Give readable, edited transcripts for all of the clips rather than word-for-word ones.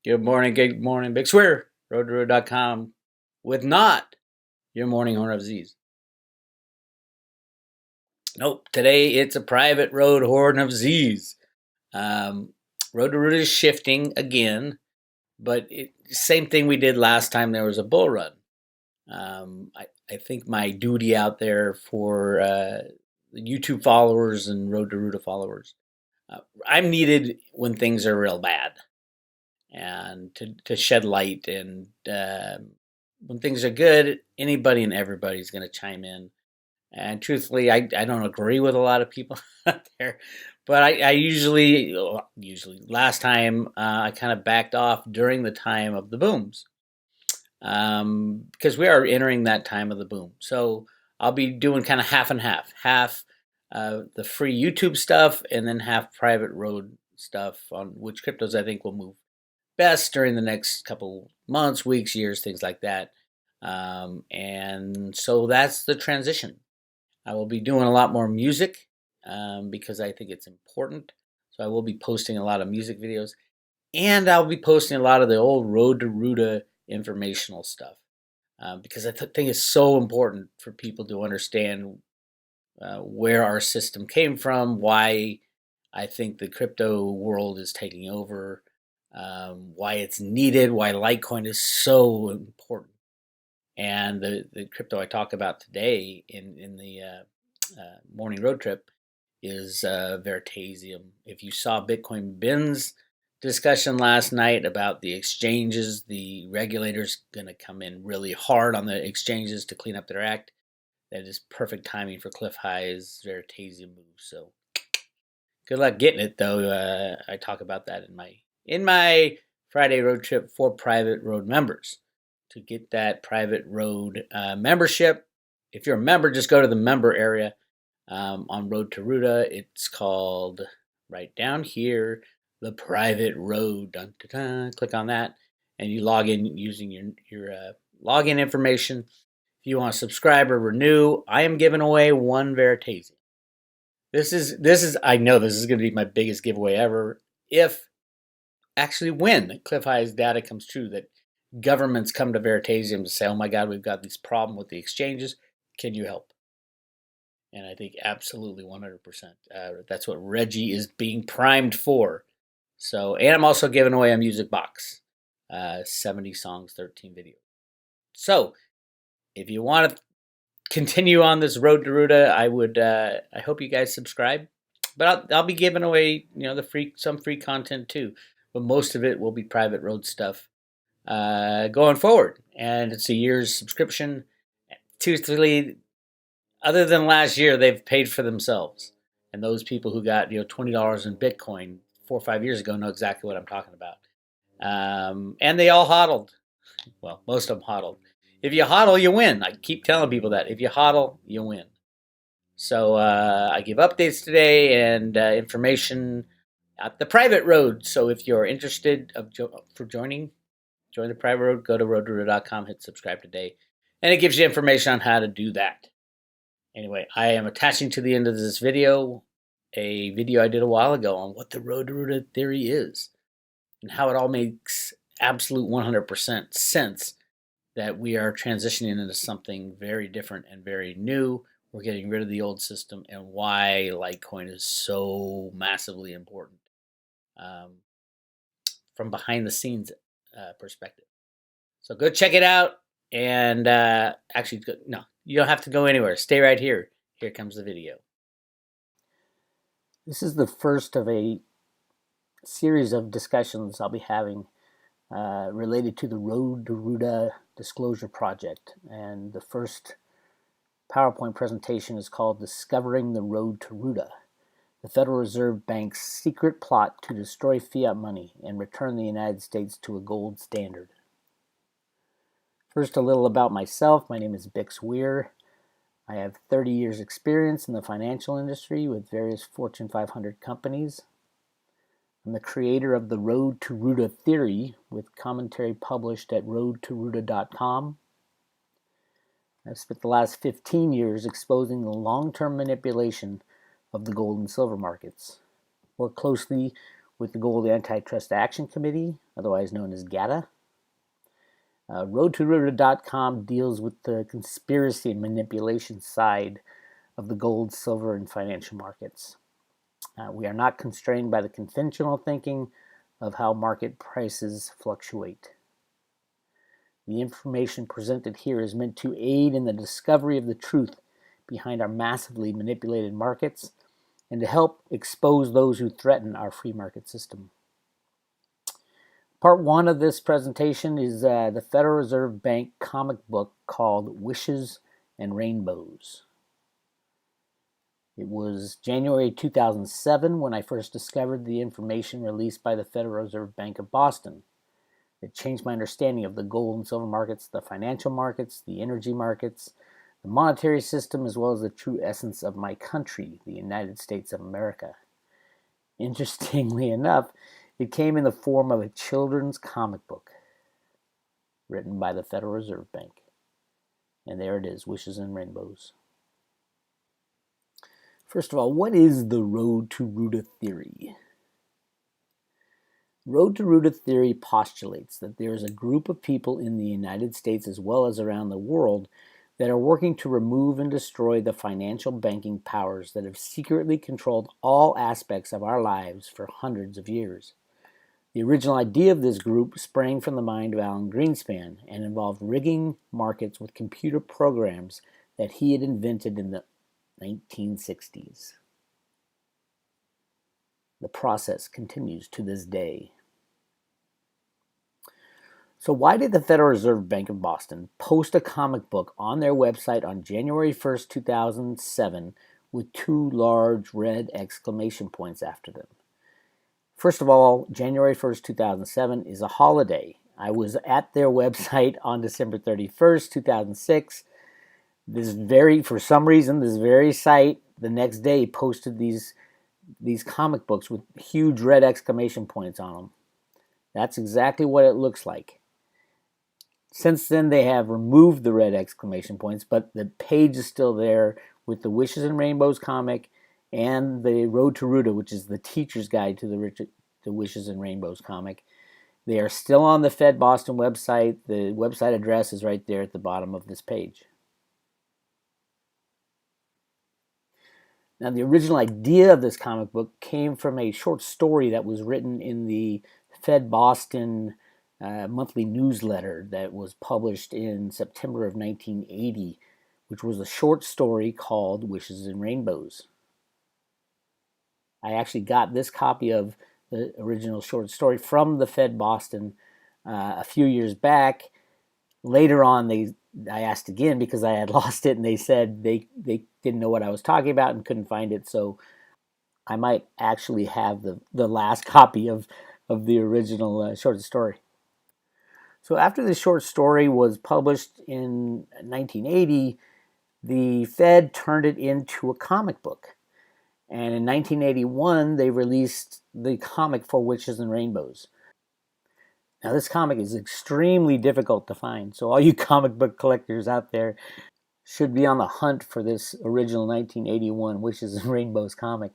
Good morning, Big Swear, road2road.com with not your morning horn of Z's. Nope, today it's a private road horn of Z's. Um, road to road is shifting again, but same thing we did last time there was a bull run. I think my duty out there for the YouTube followers and Road to Ruta followers, I'm needed when things are real bad and to shed light and when things are good, anybody and everybody's going to chime in. And truthfully, I don't agree with a lot of people out there, but I usually last time I kind of backed off during the time of the booms because we are entering that time of the boom. So I'll be doing kind of half and half the free YouTube stuff and then half private road stuff on which cryptos I think will move best during the next couple months, weeks, years, things like that. And so that's the transition. I will be doing a lot more music because I think it's important. So I will be posting a lot of music videos, and I'll be posting a lot of the old Road to Ruta informational stuff because I think it's so important for people to understand where our system came from, why I think the crypto world is taking over, why it's needed, why Litecoin is so important. And the crypto I talk about today in the morning road trip is Veritasium. If you saw Bitcoin Ben's discussion last night about the exchanges, the regulators going to come in really hard on the exchanges to clean up their act. That is perfect timing for Cliff High's Veritasium move. So good luck getting it, though. I talk about that in my Friday road trip for private road members. To get that private road membership, if you're a member, just go to the member area on Road to Ruta. It's called right down here, the private road. Dun, dun, dun. Click on that, and you log in using your login information. If you want to subscribe or renew, I am giving away one Veritasium. This is I know this is going to be my biggest giveaway ever. If actually when Cliff High's data comes true that governments come to Veritasium to say, "Oh my God, we've got this problem with the exchanges. Can you help?" And I think absolutely 100%. That's what Reggie is being primed for. So, and I'm also giving away a music box, 70 songs, 13 videos. So, if you want to continue on this road to Ruta, I hope you guys subscribe. But I'll be giving away, some free content too. But most of it will be private road stuff going forward. And it's a year's subscription. Truthfully, other than last year, they've paid for themselves. And those people who got $20 in Bitcoin 4 or 5 years ago know exactly what I'm talking about. And they all hodled. Well, most of them hodled. If you hodl, you win. I keep telling people that. If you hodl, you win. So I give updates today and information at the private road. So if you're interested for join the private road, go to roadrooter.com, hit subscribe today. And it gives you information on how to do that. Anyway, I am attaching to the end of this video a video I did a while ago on what the road to Roota theory is and how it all makes absolute 100% sense that we are transitioning into something very different and very new. We're getting rid of the old system and why Litecoin is so massively important from behind the scenes perspective. So go check it out. And actually, no, you don't have to go anywhere. Stay right here. Here comes the video. This is the first of a series of discussions I'll be having related to the Road to Ruta Disclosure Project. And the first PowerPoint presentation is called Discovering the Road to Ruta, the Federal Reserve Bank's secret plot to destroy fiat money and return the United States to a gold standard. First, a little about myself. My name is Bix Weir. I have 30 years experience in the financial industry with various Fortune 500 companies. I'm the creator of the Road to Ruta theory with commentary published at roadtoruta.com. I've spent the last 15 years exposing the long-term manipulation of the gold and silver markets. More closely, with the Gold Antitrust Action Committee, otherwise known as GATA. Road2Ruta.com deals with the conspiracy and manipulation side of the gold, silver, and financial markets. We are not constrained by the conventional thinking of how market prices fluctuate. The information presented here is meant to aid in the discovery of the truth behind our massively manipulated markets and to help expose those who threaten our free market system. Part one of this presentation is the Federal Reserve Bank comic book called Wishes and Rainbows. It was January 2007 when I first discovered the information released by the Federal Reserve Bank of Boston. It changed my understanding of the gold and silver markets, the financial markets, the energy markets, the monetary system, as well as the true essence of my country, the United States of America. Interestingly enough, it came in the form of a children's comic book written by the Federal Reserve Bank. And there it is, Wishes and Rainbows. First of all, what is the Road to Ruta theory? Road to Ruta theory postulates that there is a group of people in the United States as well as around the world that are working to remove and destroy the financial banking powers that have secretly controlled all aspects of our lives for hundreds of years. The original idea of this group sprang from the mind of Greenspan and involved rigging markets with computer programs that he had invented in the 1960s. The process continues to this day. So why did the Federal Reserve Bank of Boston post a comic book on their website on January 1st, 2007 with two large red exclamation points after them? First of all, January 1st, 2007 is a holiday. I was at their website on December 31st, 2006. For some reason, this very site the next day posted these comic books with huge red exclamation points on them. That's exactly what it looks like. Since then, they have removed the red exclamation points, but the page is still there with the Wishes and Rainbows comic and the Road to Ruta, which is the teacher's guide to the Wishes and Rainbows comic. They are still on the Fed Boston website. The website address is right there at the bottom of this page. Now, the original idea of this comic book came from a short story that was written in the Fed Boston monthly newsletter that was published in September of 1980, which was a short story called Wishes and Rainbows. I actually got this copy of the original short story from the Fed Boston a few years back. Later on, I asked again because I had lost it, and they said they didn't know what I was talking about and couldn't find it. So I might actually have the last copy of the original short story. So after the short story was published in 1980, the Fed turned it into a comic book. And in 1981, they released the comic for Wishes and Rainbows. Now, this comic is extremely difficult to find, so all you comic book collectors out there should be on the hunt for this original 1981 Wishes and Rainbows comic.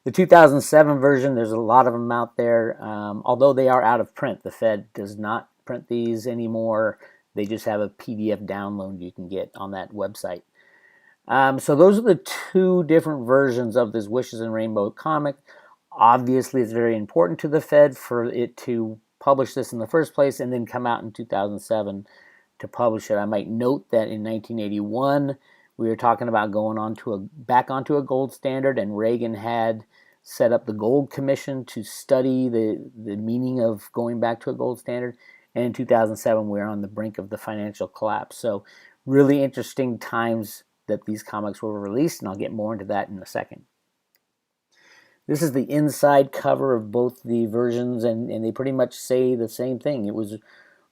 The 2007 version, there's a lot of them out there, although they are out of print. The Fed does not print these anymore. They just have a PDF download you can get on that website. So those are the two different versions of this Wishes and Rainbow comic. Obviously, it's very important to the Fed for it to publish this in the first place and then come out in 2007 to publish it. I might note that in 1981, we were talking about going back onto a gold standard, and Reagan had set up the Gold Commission to study the meaning of going back to a gold standard. And in 2007, we were on the brink of the financial collapse. So really interesting times that these comics were released, and I'll get more into that in a second. This is the inside cover of both the versions, and they pretty much say the same thing. It was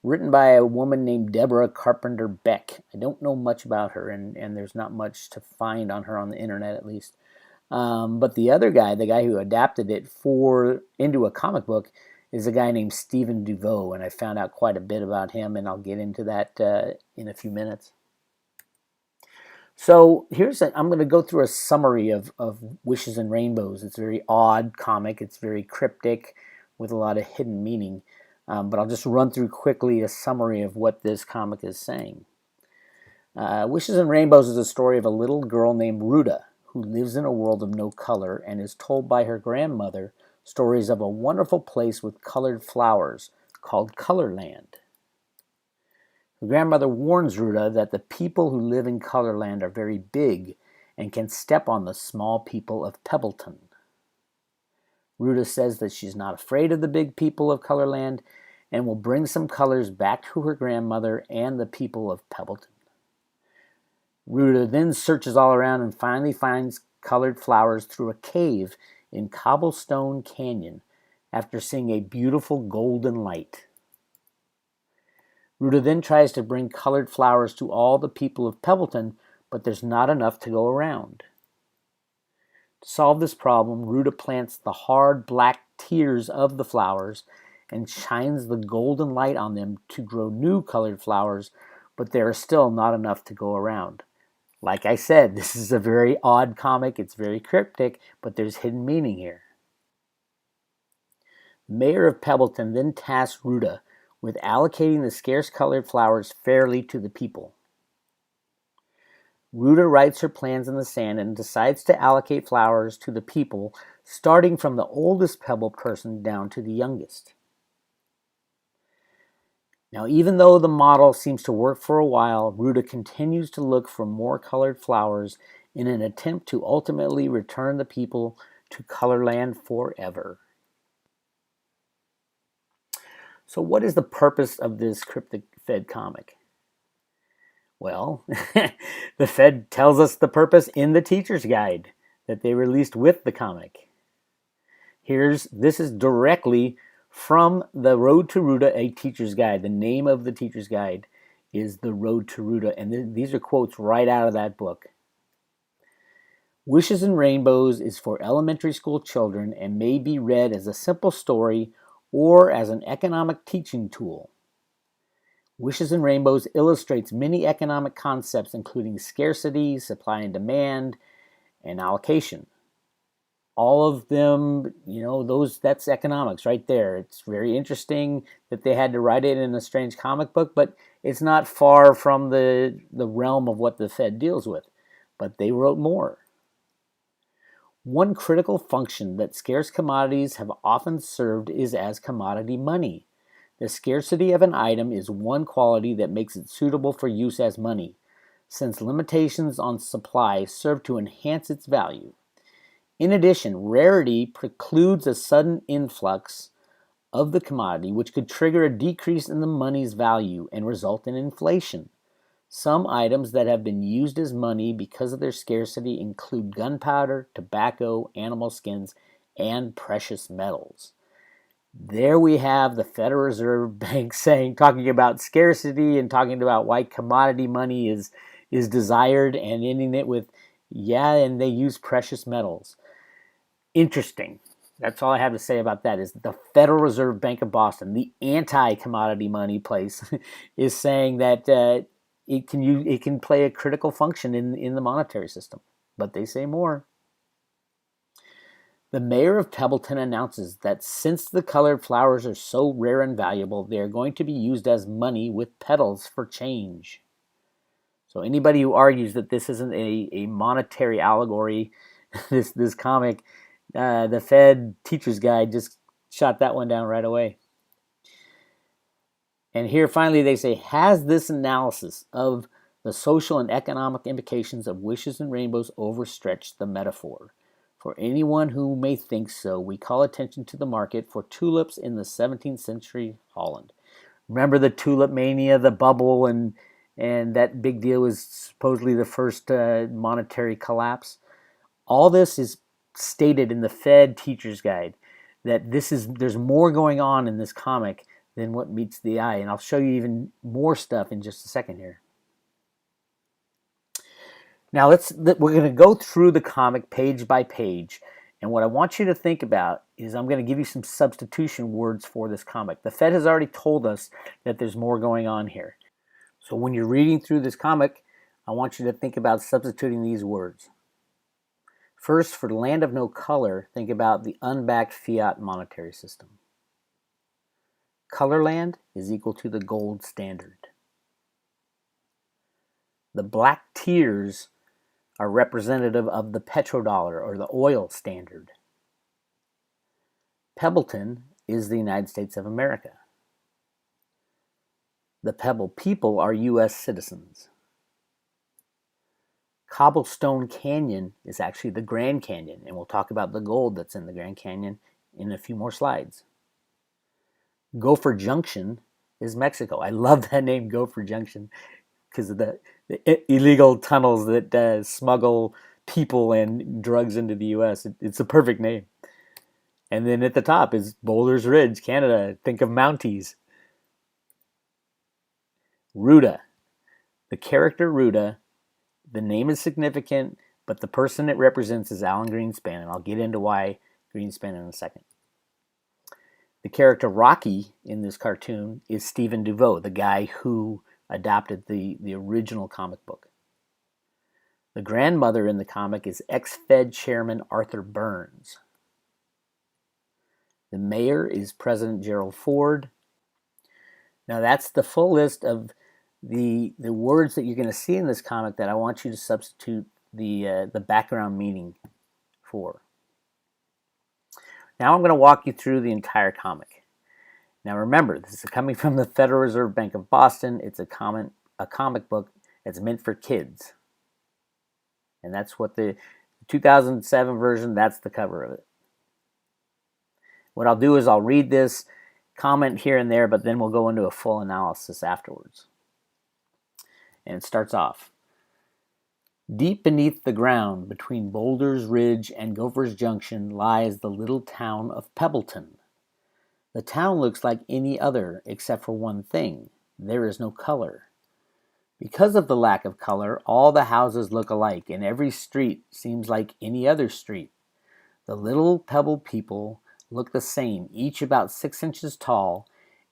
written by a woman named Deborah Carpenter Beck. I don't know much about her, and there's not much to find on her on the internet, at least. But the other guy, the guy who adapted it into a comic book, is a guy named Stephen Devaux, and I found out quite a bit about him, and I'll get into that in a few minutes. So I'm going to go through a summary of Wishes and Rainbows. It's a very odd comic. It's very cryptic. with a lot of hidden meaning. But I'll just run through quickly a summary of what this comic is saying. Wishes and Rainbows is a story of a little girl named Roota who lives in a world of no color and is told by her grandmother stories of a wonderful place with colored flowers called Colorland. Her grandmother warns Roota that the people who live in Colorland are very big and can step on the small people of Pebbleton. Roota says that she's not afraid of the big people of Colorland and will bring some colors back to her grandmother and the people of Pebbleton. Roota then searches all around and finally finds colored flowers through a cave in Cobblestone Canyon after seeing a beautiful golden light. Roota then tries to bring colored flowers to all the people of Pebbleton, but there's not enough to go around. To solve this problem, Roota plants the hard black tears of the flowers and shines the golden light on them to grow new colored flowers, but there are still not enough to go around. Like I said, this is a very odd comic. It's very cryptic, but there's hidden meaning here. The mayor of Pebbleton then tasks Roota with allocating the scarce colored flowers fairly to the people. Roota writes her plans in the sand and decides to allocate flowers to the people, starting from the oldest Pebble person down to the youngest. Now, even though the model seems to work for a while, Roota continues to look for more colored flowers in an attempt to ultimately return the people to Colorland forever. So what is the purpose of this cryptic Fed comic? Well, the Fed tells us the purpose in the teacher's guide that they released with the comic. This is directly from the Road to Roota, a teacher's guide. The name of the teacher's guide is The Road to Roota, and these are quotes right out of that book. Wishes and Rainbows is for elementary school children and may be read as a simple story or as an economic teaching tool. Wishes and Rainbows illustrates many economic concepts including scarcity, supply and demand, and allocation. All of them, that's economics right there. It's very interesting that they had to write it in a strange comic book, but it's not far from the realm of what the Fed deals with. But they wrote more. One critical function that scarce commodities have often served is as commodity money. The scarcity of an item is one quality that makes it suitable for use as money, since limitations on supply serve to enhance its value. In addition, rarity precludes a sudden influx of the commodity, which could trigger a decrease in the money's value and result in inflation. Some items that have been used as money because of their scarcity include gunpowder, tobacco, animal skins, and precious metals. There we have the Federal Reserve Bank talking about scarcity and talking about why commodity money is desired and ending it with, and they use precious metals. Interesting. That's all I have to say about that. Is the Federal Reserve Bank of Boston, the anti-commodity money place, is saying that it can play a critical function in the monetary system. But they say more. The mayor of Pebbleton announces that since the colored flowers are so rare and valuable, they are going to be used as money with petals for change. So anybody who argues that this isn't a monetary allegory, this comic, the Fed Teacher's Guide just shot that one down right away. And here finally they say, has this analysis of the social and economic implications of wishes and rainbows overstretched the metaphor? For anyone who may think so, we call attention to the market for tulips in the 17th century Holland. Remember the tulip mania, the bubble, and that big deal was supposedly the first monetary collapse? All this is stated in the Fed Teacher's Guide, that there's more going on in this comic than what meets the eye. And I'll show you even more stuff in just a second here. Now we're going to go through the comic page by page, and what I want you to think about is I'm going to give you some substitution words for this comic. The Fed has already told us that there's more going on here. So when you're reading through this comic, I want you to think about substituting these words. First, for the land of no color, think about the unbacked fiat monetary system. Colorland is equal to the gold standard. The black tears are representative of the petrodollar or the oil standard. Pebbleton is the United States of America. The Pebble people are U.S. citizens. Cobblestone Canyon is actually the Grand Canyon, and we'll talk about the gold that's in the Grand Canyon in a few more slides. Gopher Junction is Mexico. I love that name, Gopher Junction, because of the illegal tunnels that smuggle people and drugs into the U.S. It's a perfect name. And then at the top is Boulders Ridge, Canada. Think of Mounties. Roota. The character Roota, the name is significant, but the person it represents is Alan Greenspan, and I'll get into why Greenspan in a second. The character Rocky in this cartoon is Stephen Devaux, the guy who adopted the original comic book. The grandmother in the comic is ex-Fed Chairman Arthur Burns. The mayor is President Gerald Ford. Now that's the full list of the words that you're going to see in this comic that I want you to substitute the background meaning for. Now I'm going to walk you through the entire comic. Now remember, this is coming from the Federal Reserve Bank of Boston. It's a comic book that's meant for kids. And that's what the 2007 version, that's the cover of it. What I'll do is I'll read this, comment here and there, but then we'll go into a full analysis afterwards. And it starts off. Deep beneath the ground, between Boulders Ridge and Gophers Junction, lies the little town of Pebbleton. The town looks like any other, except for one thing. There is no color. Because of the lack of color, all the houses look alike, and every street seems like any other street. The little Pebble people look the same, each about 6 inches tall,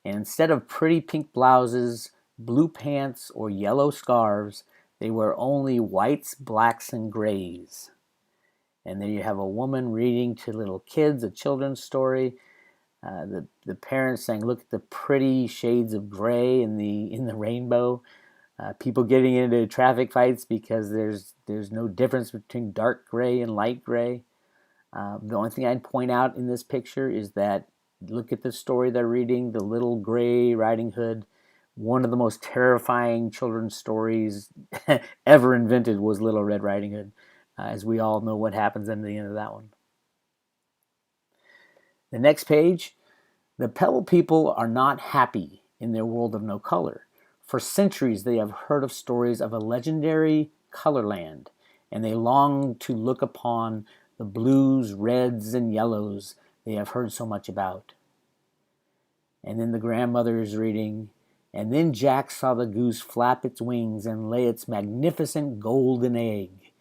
and instead of pretty pink blouses, blue pants, or yellow scarves, they wear only whites, blacks, and grays. And then you have a woman reading to little kids a children's story. The parents saying, "Look at the pretty shades of gray in the rainbow." People getting into traffic fights because there's no difference between dark gray and light gray. The only thing I'd point out in this picture is that look at the story they're reading, The Little Gray Riding Hood. One of the most terrifying children's stories ever invented was Little Red Riding Hood, as we all know what happens in the end of that one. The next page, the Pebble people are not happy in their world of no color. For centuries they have heard of stories of a legendary colorland, and they long to look upon the blues, reds, and yellows they have heard so much about. And then the grandmother is reading, and then Jack saw the goose flap its wings and lay its magnificent golden egg.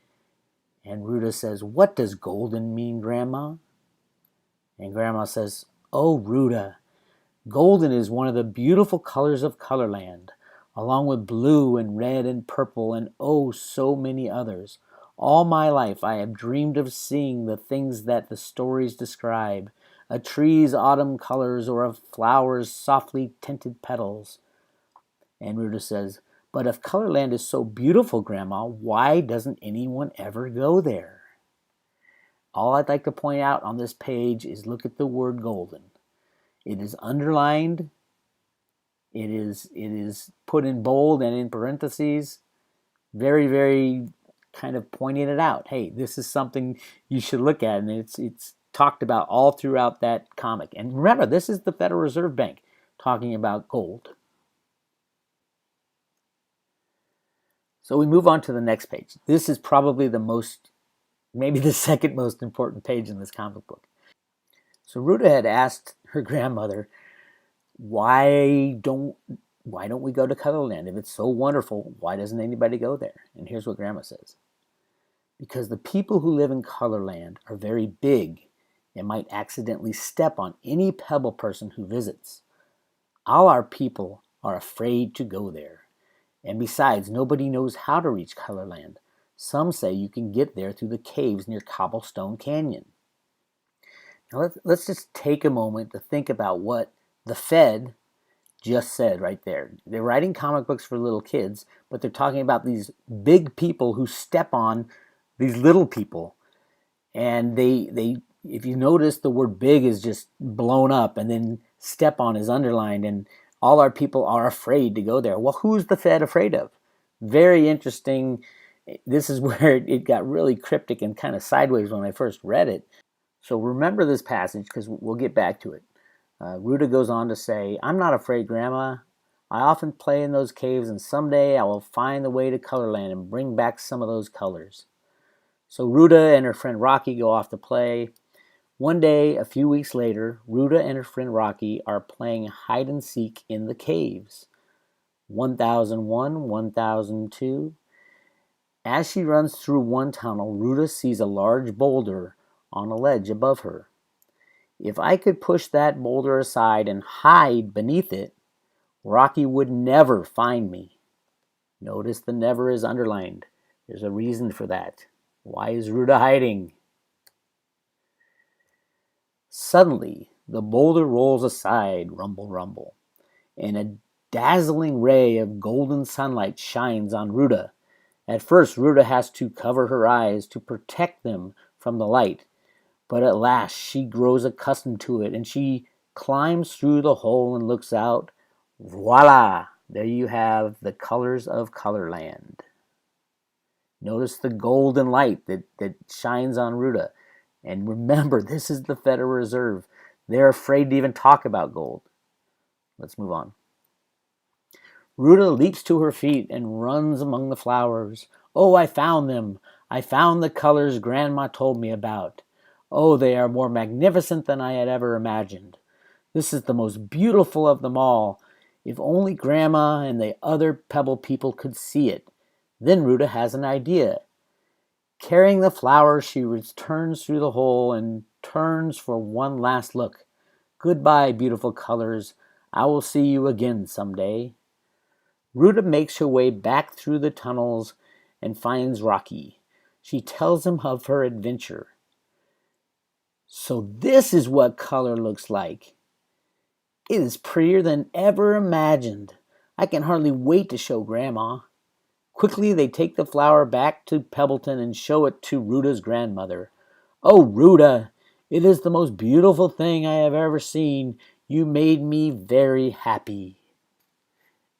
And Roota says, "What does golden mean, Grandma?" And Grandma says, "Oh, Roota, golden is one of the beautiful colors of Colorland, along with blue and red and purple and oh, so many others. All my life I have dreamed of seeing the things that the stories describe, a tree's autumn colors or a flower's softly tinted petals." And Roota says, "But if Colorland is so beautiful, Grandma, why doesn't anyone ever go there?" All I'd like to point out on this page is look at the word golden. It is underlined. It is put in bold and in parentheses. Very, very kind of pointing it out. Hey, this is something you should look at, and it's talked about all throughout that comic. And remember, this is the Federal Reserve Bank talking about gold. So we move on to the next page. This is probably maybe the second most important page in this comic book. So Roota had asked her grandmother, why don't we go to Colorland? If it's so wonderful, why doesn't anybody go there? And here's what Grandma says. Because the people who live in Colorland are very big and might accidentally step on any Pebble person who visits. All our people are afraid to go there. And besides, nobody knows how to reach Colorland. Some say you can get there through the caves near Cobblestone Canyon. Now let's just take a moment to think about what the Fed just said right there. They're writing comic books for little kids, but they're talking about these big people who step on these little people. And they if you notice, the word big is just blown up, and then step on is underlined, and all our people are afraid to go there. Well, who's the Fed afraid of? Very interesting. This is where it got really cryptic and kind of sideways when I first read it. So remember this passage, because we'll get back to it. Roota goes on to say, "I'm not afraid, Grandma. I often play in those caves, and someday I will find the way to Colorland and bring back some of those colors." So Roota and her friend Rocky go off to play. One day, a few weeks later, Roota and her friend Rocky are playing hide and seek in the caves. 1001, 1002. As she runs through one tunnel, Roota sees a large boulder on a ledge above her. If I could push that boulder aside and hide beneath it, Rocky would never find me. Notice the never is underlined. There's a reason for that. Why is Roota hiding? Suddenly, the boulder rolls aside, rumble, rumble, and a dazzling ray of golden sunlight shines on Roota. At first, Roota has to cover her eyes to protect them from the light, but at last she grows accustomed to it, and she climbs through the hole and looks out. Voila! There you have the colors of Colorland. Notice the golden light that shines on Roota. And remember, this is the Federal Reserve. They're afraid to even talk about gold. Let's move on. Roota leaps to her feet and runs among the flowers. "Oh, I found them. I found the colors Grandma told me about. Oh, they are more magnificent than I had ever imagined. This is the most beautiful of them all. If only Grandma and the other Pebble people could see it." Then Roota has an idea. Carrying the flower, she returns through the hole and turns for one last look. "Goodbye, beautiful colors. I will see you again someday." Roota makes her way back through the tunnels and finds Rocky. She tells him of her adventure. "So this is what color looks like. It is prettier than ever imagined. I can hardly wait to show Grandma." Quickly, they take the flower back to Pebbleton and show it to Roota's grandmother. "Oh, Roota, it is the most beautiful thing I have ever seen. You made me very happy."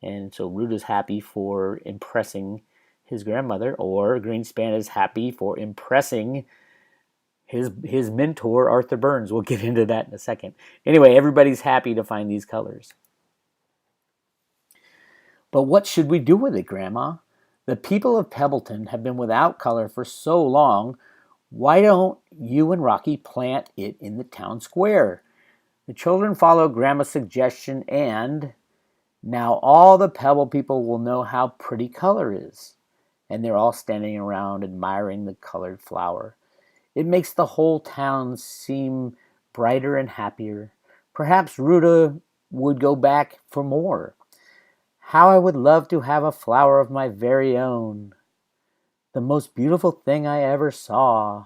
And so Roota's happy for impressing his grandmother, or Greenspan is happy for impressing his mentor, Arthur Burns. We'll get into that in a second. Anyway, everybody's happy to find these colors. "But what should we do with it, Grandma? The people of Pebbleton have been without color for so long. Why don't you and Rocky plant it in the town square?" The children follow Grandma's suggestion, and now all the Pebble people will know how pretty color is. And they're all standing around admiring the colored flower. It makes the whole town seem brighter and happier. Perhaps Roota would go back for more. How I would love to have a flower of my very own. The most beautiful thing I ever saw.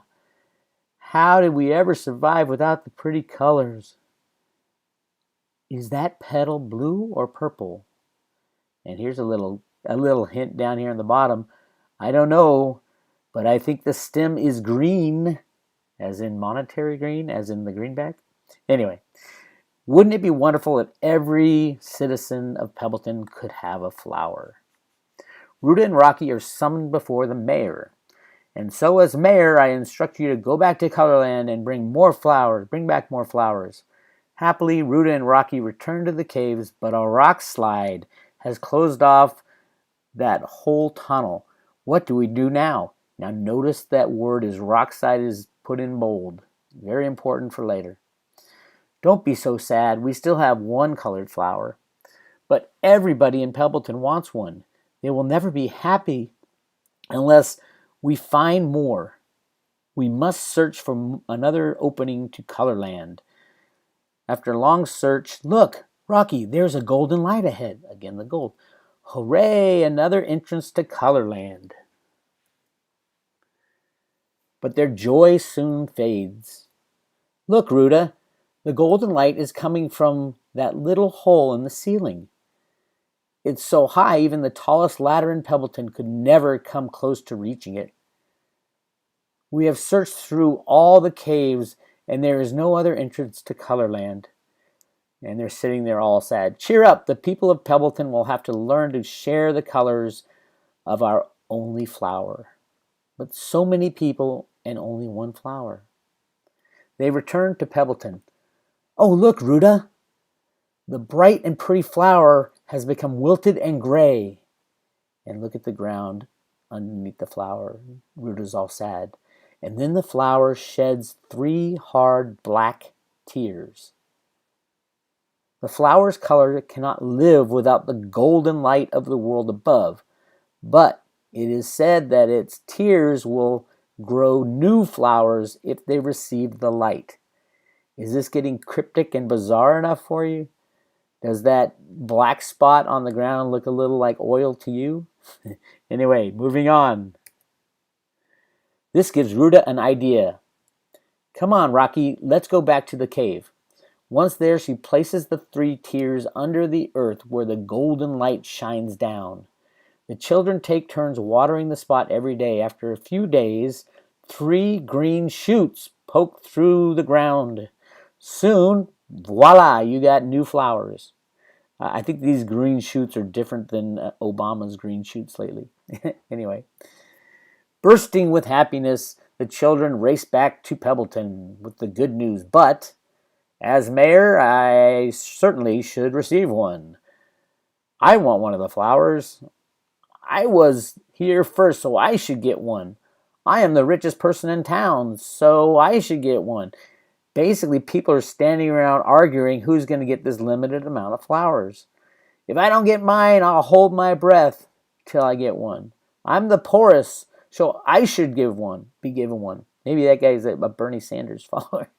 How did we ever survive without the pretty colors? Is that petal blue or purple? And here's a little hint down here in the bottom. I don't know, but I think the stem is green, as in monetary green, as in the greenback. Anyway, wouldn't it be wonderful if every citizen of Pebbleton could have a flower? Roota and Rocky are summoned before the mayor. "And so, as mayor, I instruct you to go back to Colorland and bring back more flowers." Happily, Roota and Rocky return to the caves, but a rock slide has closed off that whole tunnel. What do we do now? Now notice that word is rock slide is put in bold. Very important for later. "Don't be so sad. We still have one colored flower. But everybody in Pebbleton wants one. They will never be happy unless we find more. We must search for another opening to Colorland." After a long search, "Look, Rocky, there's a golden light ahead." Again, the gold. "Hooray, another entrance to Colorland." But their joy soon fades. "Look, Roota, the golden light is coming from that little hole in the ceiling. It's so high, even the tallest ladder in Pebbleton could never come close to reaching it. We have searched through all the caves, and there is no other entrance to Colorland. And they're sitting there all sad. Cheer up, the people of Pebbleton will have to learn to share the colors of our only flower. But so many people and only one flower. They returned to Pebbleton. Oh, look, Roota! The bright and pretty flower has become wilted and gray. And look at the ground underneath the flower. Roota's all sad. And then the flower sheds 3 hard black tears. The flower's color cannot live without the golden light of the world above, but it is said that its tears will grow new flowers if they receive the light. Is this getting cryptic and bizarre enough for you? Does that black spot on the ground look a little like oil to you? Anyway, moving on. This gives Roota an idea. Come on, Rocky, let's go back to the cave. Once there, she places the 3 tears under the earth where the golden light shines down. The children take turns watering the spot every day. After a few days, 3 green shoots poke through the ground. Soon, voila, you got new flowers. I think these green shoots are different than Obama's green shoots lately. Anyway, bursting with happiness, the children race back to Pebbleton with the good news. But as mayor, I certainly should receive one. I want one of the flowers. I was here first, so I should get one. I am the richest person in town, so I should get one. Basically, people are standing around arguing who's going to get this limited amount of flowers. If I don't get mine, I'll hold my breath till I get one. I'm the poorest, so I should be given one. Maybe that guy's a Bernie Sanders follower.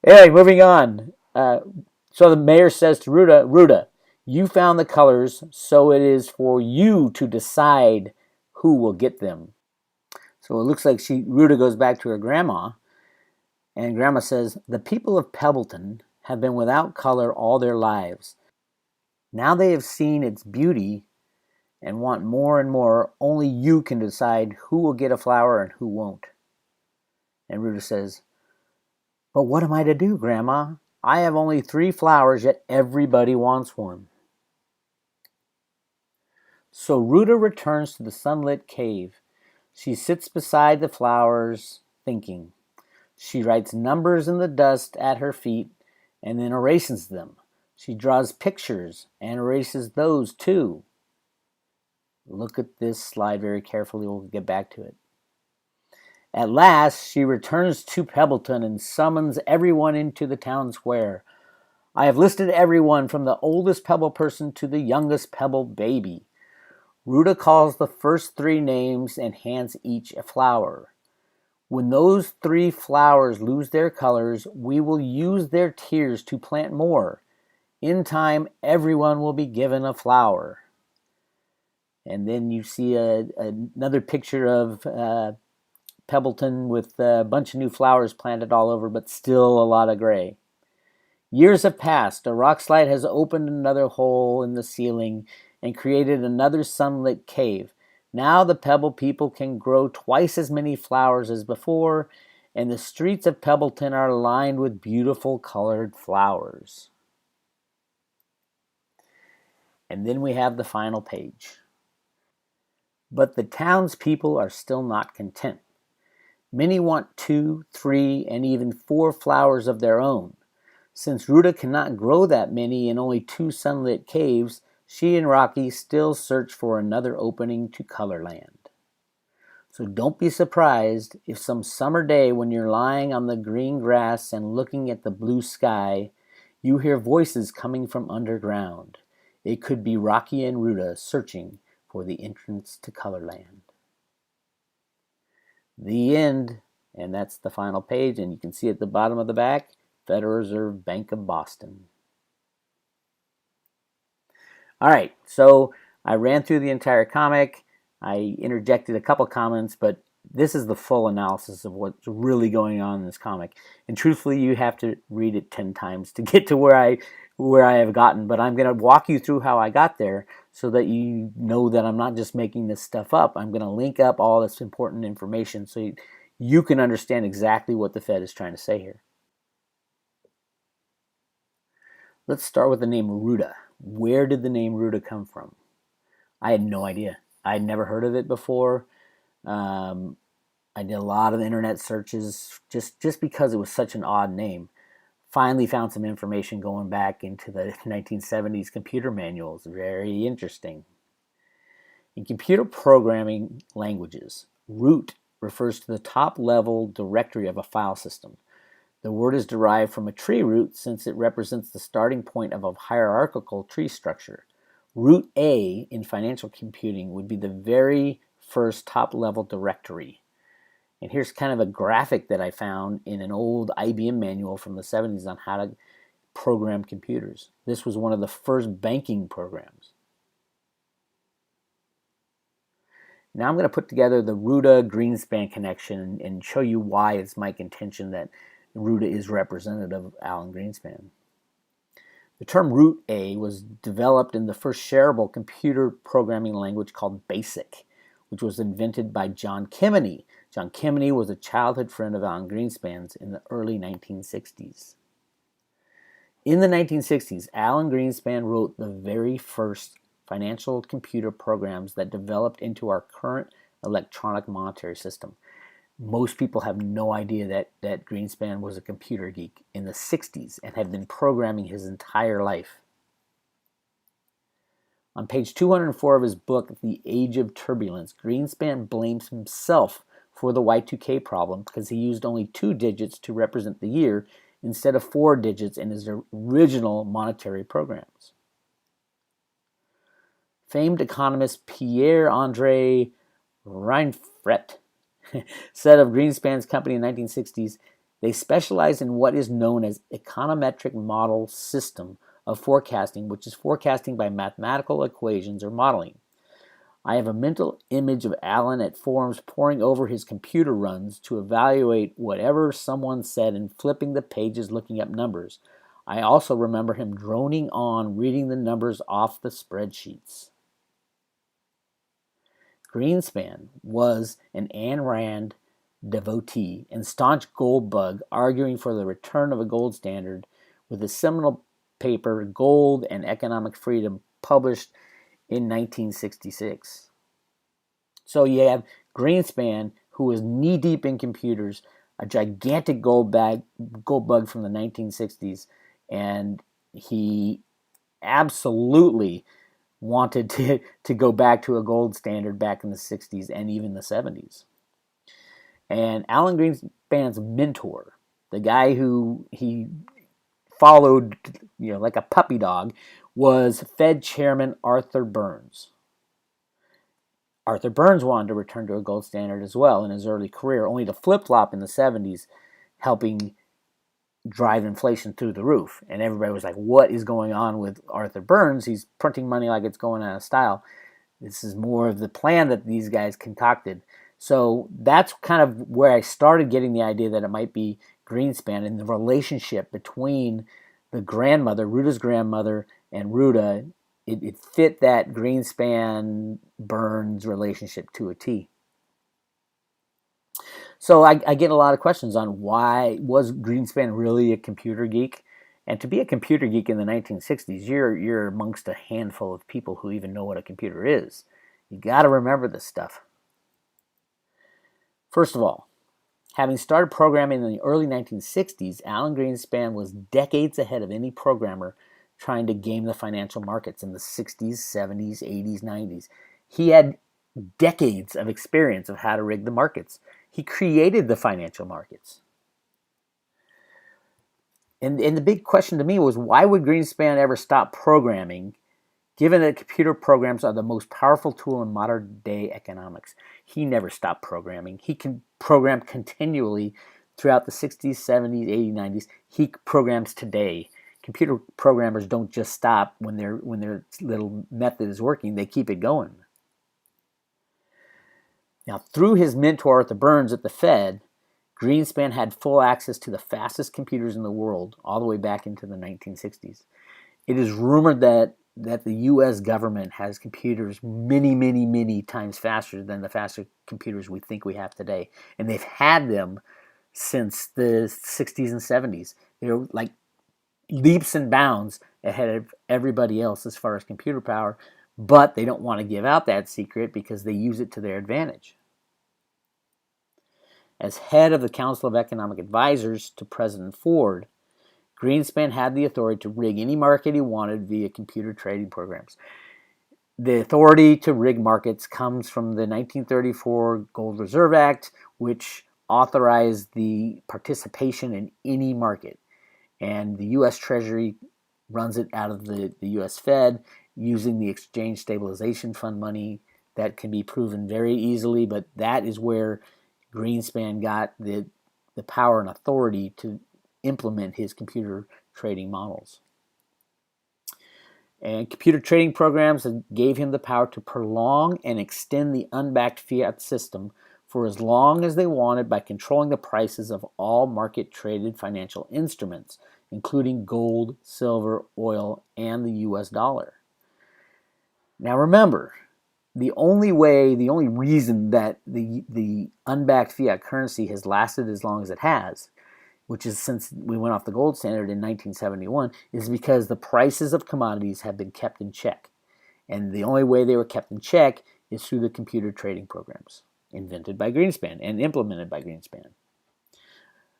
Anyway, moving on. So the mayor says to Roota, you found the colors, so it is for you to decide who will get them. So it looks like Roota goes back to her grandma, and grandma says, the people of Pebbleton have been without color all their lives. Now they have seen its beauty and want more and more. Only you can decide who will get a flower and who won't. And Roota says, but what am I to do, Grandma? I have only 3 flowers, yet everybody wants one. So Roota returns to the sunlit cave. She sits beside the flowers, thinking. She writes numbers in the dust at her feet and then erases them. She draws pictures and erases those too. Look at this slide very carefully. We'll get back to it. At last, she returns to Pebbleton and summons everyone into the town square. I have listed everyone from the oldest Pebble person to the youngest Pebble baby. Roota calls the first 3 names and hands each a flower. When those 3 flowers lose their colors, we will use their tears to plant more. In time, everyone will be given a flower. And then you see another picture of Pebbleton with a bunch of new flowers planted all over, but still a lot of gray. Years have passed. A rock slide has opened another hole in the ceiling and created another sunlit cave. Now the Pebble people can grow twice as many flowers as before, and the streets of Pebbleton are lined with beautiful colored flowers. And then we have the final page. But the townspeople are still not content. Many want 2, 3, and even 4 flowers of their own. Since Roota cannot grow that many in only 2 sunlit caves, she and Rocky still search for another opening to Colorland. So don't be surprised if some summer day when you're lying on the green grass and looking at the blue sky, you hear voices coming from underground. It could be Rocky and Roota searching for the entrance to Colorland. The end, and that's the final page, and you can see at the bottom of the back, Federal Reserve Bank of Boston. All right, so I ran through the entire comic. I interjected a couple comments, but this is the full analysis of what's really going on in this comic. And truthfully, you have to read it 10 times to get to where I have gotten. But I'm going to walk you through how I got there so that you know that I'm not just making this stuff up. I'm going to link up all this important information so you can understand exactly what the Fed is trying to say here. Let's start with the name Roota. Where did the name Roota come from? I had no idea. I had never heard of it before. I did a lot of internet searches just because it was such an odd name. Finally found some information going back into the 1970s computer manuals. Very interesting. In computer programming languages, root refers to the top level directory of a file system. The word is derived from a tree root since it represents the starting point of a hierarchical tree structure. Root A in financial computing would be the very first top level directory. And here's kind of a graphic that I found in an old IBM manual from the 70s on how to program computers. This was one of the first banking programs. Now I'm going to put together the Roota-Greenspan connection and show you why it's my contention that Roota is representative of Alan Greenspan. The term Root A was developed in the first shareable computer programming language called BASIC, which was invented by John Kemeny. John Kemeny was a childhood friend of Alan Greenspan's in the early 1960s. In the 1960s, Alan Greenspan wrote the very first financial computer programs that developed into our current electronic monetary system. Most people have no idea that Greenspan was a computer geek in the 60s and had been programming his entire life. On page 204 of his book, The Age of Turbulence, Greenspan blames himself for the Y2K problem because he used only 2 digits to represent the year instead of 4 digits in his original monetary programs. Famed economist Pierre-Andre Reinfret said of Greenspan's company in the 1960s, they specialize in what is known as econometric model system of forecasting, which is forecasting by mathematical equations or modeling. I have a mental image of Alan at forums poring over his computer runs to evaluate whatever someone said and flipping the pages looking up numbers. I also remember him droning on reading the numbers off the spreadsheets. Greenspan was an Ayn Rand devotee and staunch gold bug, arguing for the return of a gold standard with his seminal paper Gold and Economic Freedom, published in 1966. So you have Greenspan, who was knee-deep in computers, a gigantic gold bug from the 1960s, and he absolutely wanted to go back to a gold standard back in the 60s and even the 70s. And Alan Greenspan's mentor, the guy who he followed, like a puppy dog, was Fed Chairman Arthur Burns. Arthur Burns wanted to return to a gold standard as well in his early career, only to flip-flop in the 70s, helping drive inflation through the roof. And everybody was like, what is going on with Arthur Burns? He's printing money like it's going out of style. This is more of the plan that these guys concocted. So that's kind of where I started getting the idea that it might be Greenspan and the relationship between the grandmother, Roota's grandmother, and Roota. It fit that Greenspan-Burns relationship to a T. So I get a lot of questions on why was Greenspan really a computer geek? And to be a computer geek in the 1960s, you're amongst a handful of people who even know what a computer is. You got to remember this stuff. First of all, having started programming in the early 1960s, Alan Greenspan was decades ahead of any programmer trying to game the financial markets in the 60s, 70s, 80s, 90s. He had decades of experience of how to rig the markets. He created the financial markets. And the big question to me was, why would Greenspan ever stop programming, given that computer programs are the most powerful tool in modern day economics? He never stopped programming. He can program continually throughout the 60s, 70s, 80s, 90s. He programs today. Computer programmers don't just stop when their little method is working. They keep it going. Now, through his mentor Arthur Burns at the Fed, Greenspan had full access to the fastest computers in the world all the way back into the 1960s. It is rumored that the U.S. government has computers many, many, many times faster than the faster computers we think we have today. And they've had them since the 60s and 70s. They're like leaps and bounds ahead of everybody else as far as computer power, but they don't want to give out that secret because they use it to their advantage. As head of the Council of Economic Advisors to President Ford, Greenspan had the authority to rig any market he wanted via computer trading programs. The authority to rig markets comes from the 1934 Gold Reserve Act, which authorized the participation in any market. And the U.S. Treasury runs it out of the U.S. Fed using the Exchange Stabilization Fund money. That can be proven very easily, but that is where Greenspan got the power and authority to implement his computer trading models. And computer trading programs gave him the power to prolong and extend the unbacked fiat system for as long as they wanted by controlling the prices of all market-traded financial instruments, including gold, silver, oil, and the U.S. dollar. Now remember, the only reason that the unbacked fiat currency has lasted as long as it has, which is since we went off the gold standard in 1971, is because the prices of commodities have been kept in check. And the only way they were kept in check is through the computer trading programs invented by Greenspan and implemented by Greenspan.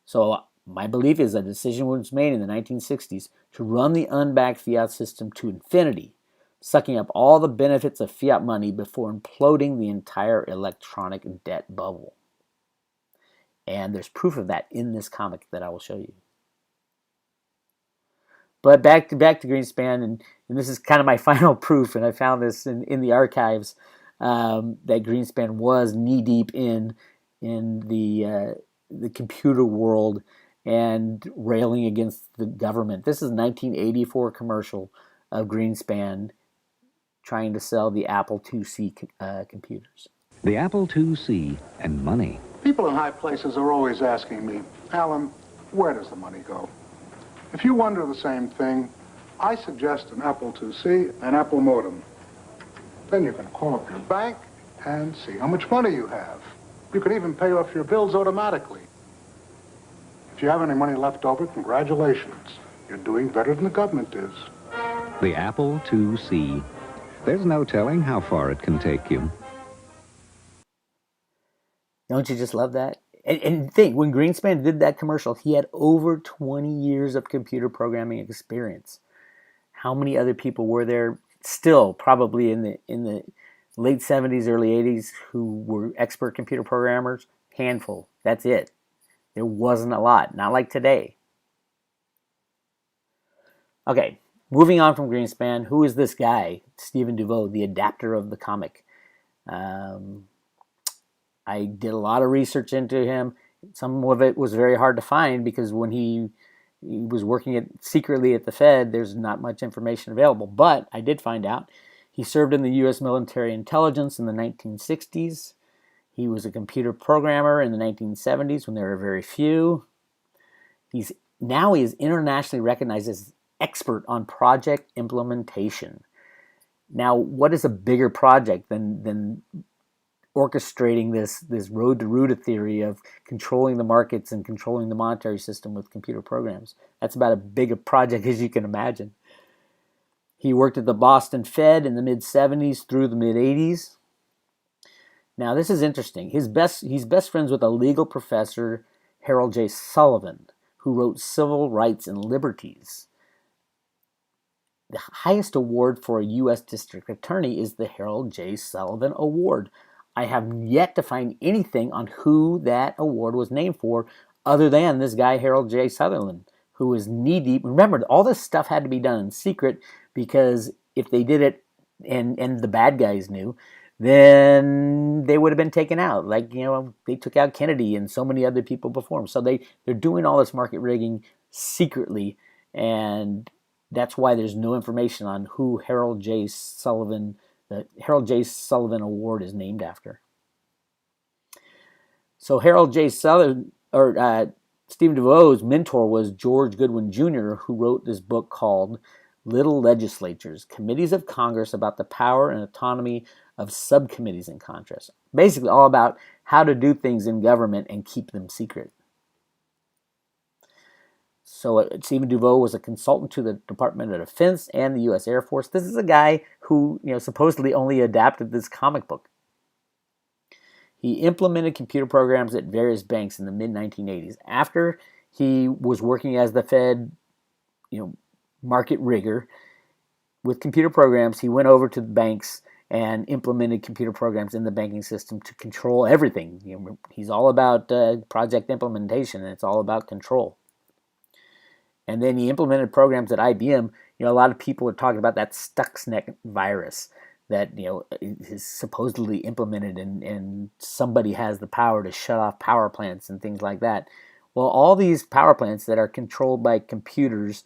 So my belief is a decision was made in the 1960s to run the unbacked fiat system to infinity, sucking up all the benefits of fiat money before imploding the entire electronic debt bubble. And there's proof of that in this comic that I will show you. But back to Greenspan, and this is kind of my final proof, and I found this in the archives, that Greenspan was knee-deep in the computer world and railing against the government. This is a 1984 commercial of Greenspan trying to sell the Apple IIc computers. The Apple IIc and money. People in high places are always asking me, Alan, where does the money go? If you wonder the same thing, I suggest an Apple IIc, an Apple modem. Then you can call up your bank and see how much money you have. You can even pay off your bills automatically. If you have any money left over, congratulations. You're doing better than the government is. The Apple IIc. There's no telling how far it can take you. Don't you just love that? And think, when Greenspan did that commercial, he had over 20 years of computer programming experience. How many other people were there still, probably in the late 70s, early 80s, who were expert computer programmers? Handful. That's it. There wasn't a lot. Not like today. Okay, moving on from Greenspan, who is this guy, Stephen Devaux, the adapter of the comic? I did a lot of research into him. Some of it was very hard to find because when he was working secretly at the Fed, there's not much information available. But I did find out he served in the U.S. military intelligence in the 1960s. He was a computer programmer in the 1970s when there were very few. He is internationally recognized as expert on project implementation. Now, what is a bigger project than orchestrating this road to Roota theory of controlling the markets and controlling the monetary system with computer programs? That's about as big a project as you can imagine. He worked at the Boston Fed in the mid-70s through the mid-80s. Now, this is interesting. He's best friends with a legal professor, Harold J. Sullivan, who wrote Civil Rights and Liberties. The highest award for a U.S. District Attorney is the Harold J. Sullivan Award. I have yet to find anything on who that award was named for other than this guy, Harold J. Sutherland, who was knee-deep. Remember, all this stuff had to be done in secret because if they did it and the bad guys knew, then they would have been taken out. Like, they took out Kennedy and so many other people before him. So they're doing all this market rigging secretly, and that's why there's no information on who Harold J. Sullivan, the Harold J. Sullivan Award is named after. So Harold J. Stephen Devaux's mentor was George Goodwin Jr., who wrote this book called Little Legislatures, Committees of Congress about the Power and Autonomy of Subcommittees in Congress. Basically all about how to do things in government and keep them secret. So Stephen Devaux was a consultant to the Department of Defense and the U.S. Air Force. This is a guy who, supposedly only adapted this comic book. He implemented computer programs at various banks in the mid-1980s. After he was working as the Fed, market rigger with computer programs, he went over to the banks and implemented computer programs in the banking system to control everything. He's all about project implementation, and it's all about control. And then he implemented programs at IBM. A lot of people are talking about that Stuxnet virus that is supposedly implemented, and somebody has the power to shut off power plants and things like that. Well, all these power plants that are controlled by computers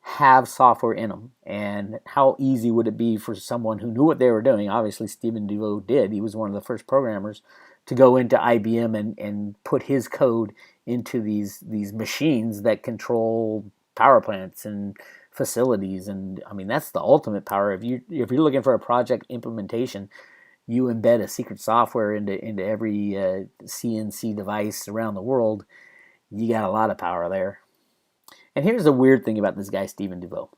have software in them. And how easy would it be for someone who knew what they were doing? Obviously, Stephen Devaux did. He was one of the first programmers to go into IBM and put his code into these machines that control power plants and facilities. And I mean, that's the ultimate power. If you're looking for a project implementation, you embed a secret software into every CNC device around the world, you got a lot of power there. And here's the weird thing about this guy, Stephen Devaux.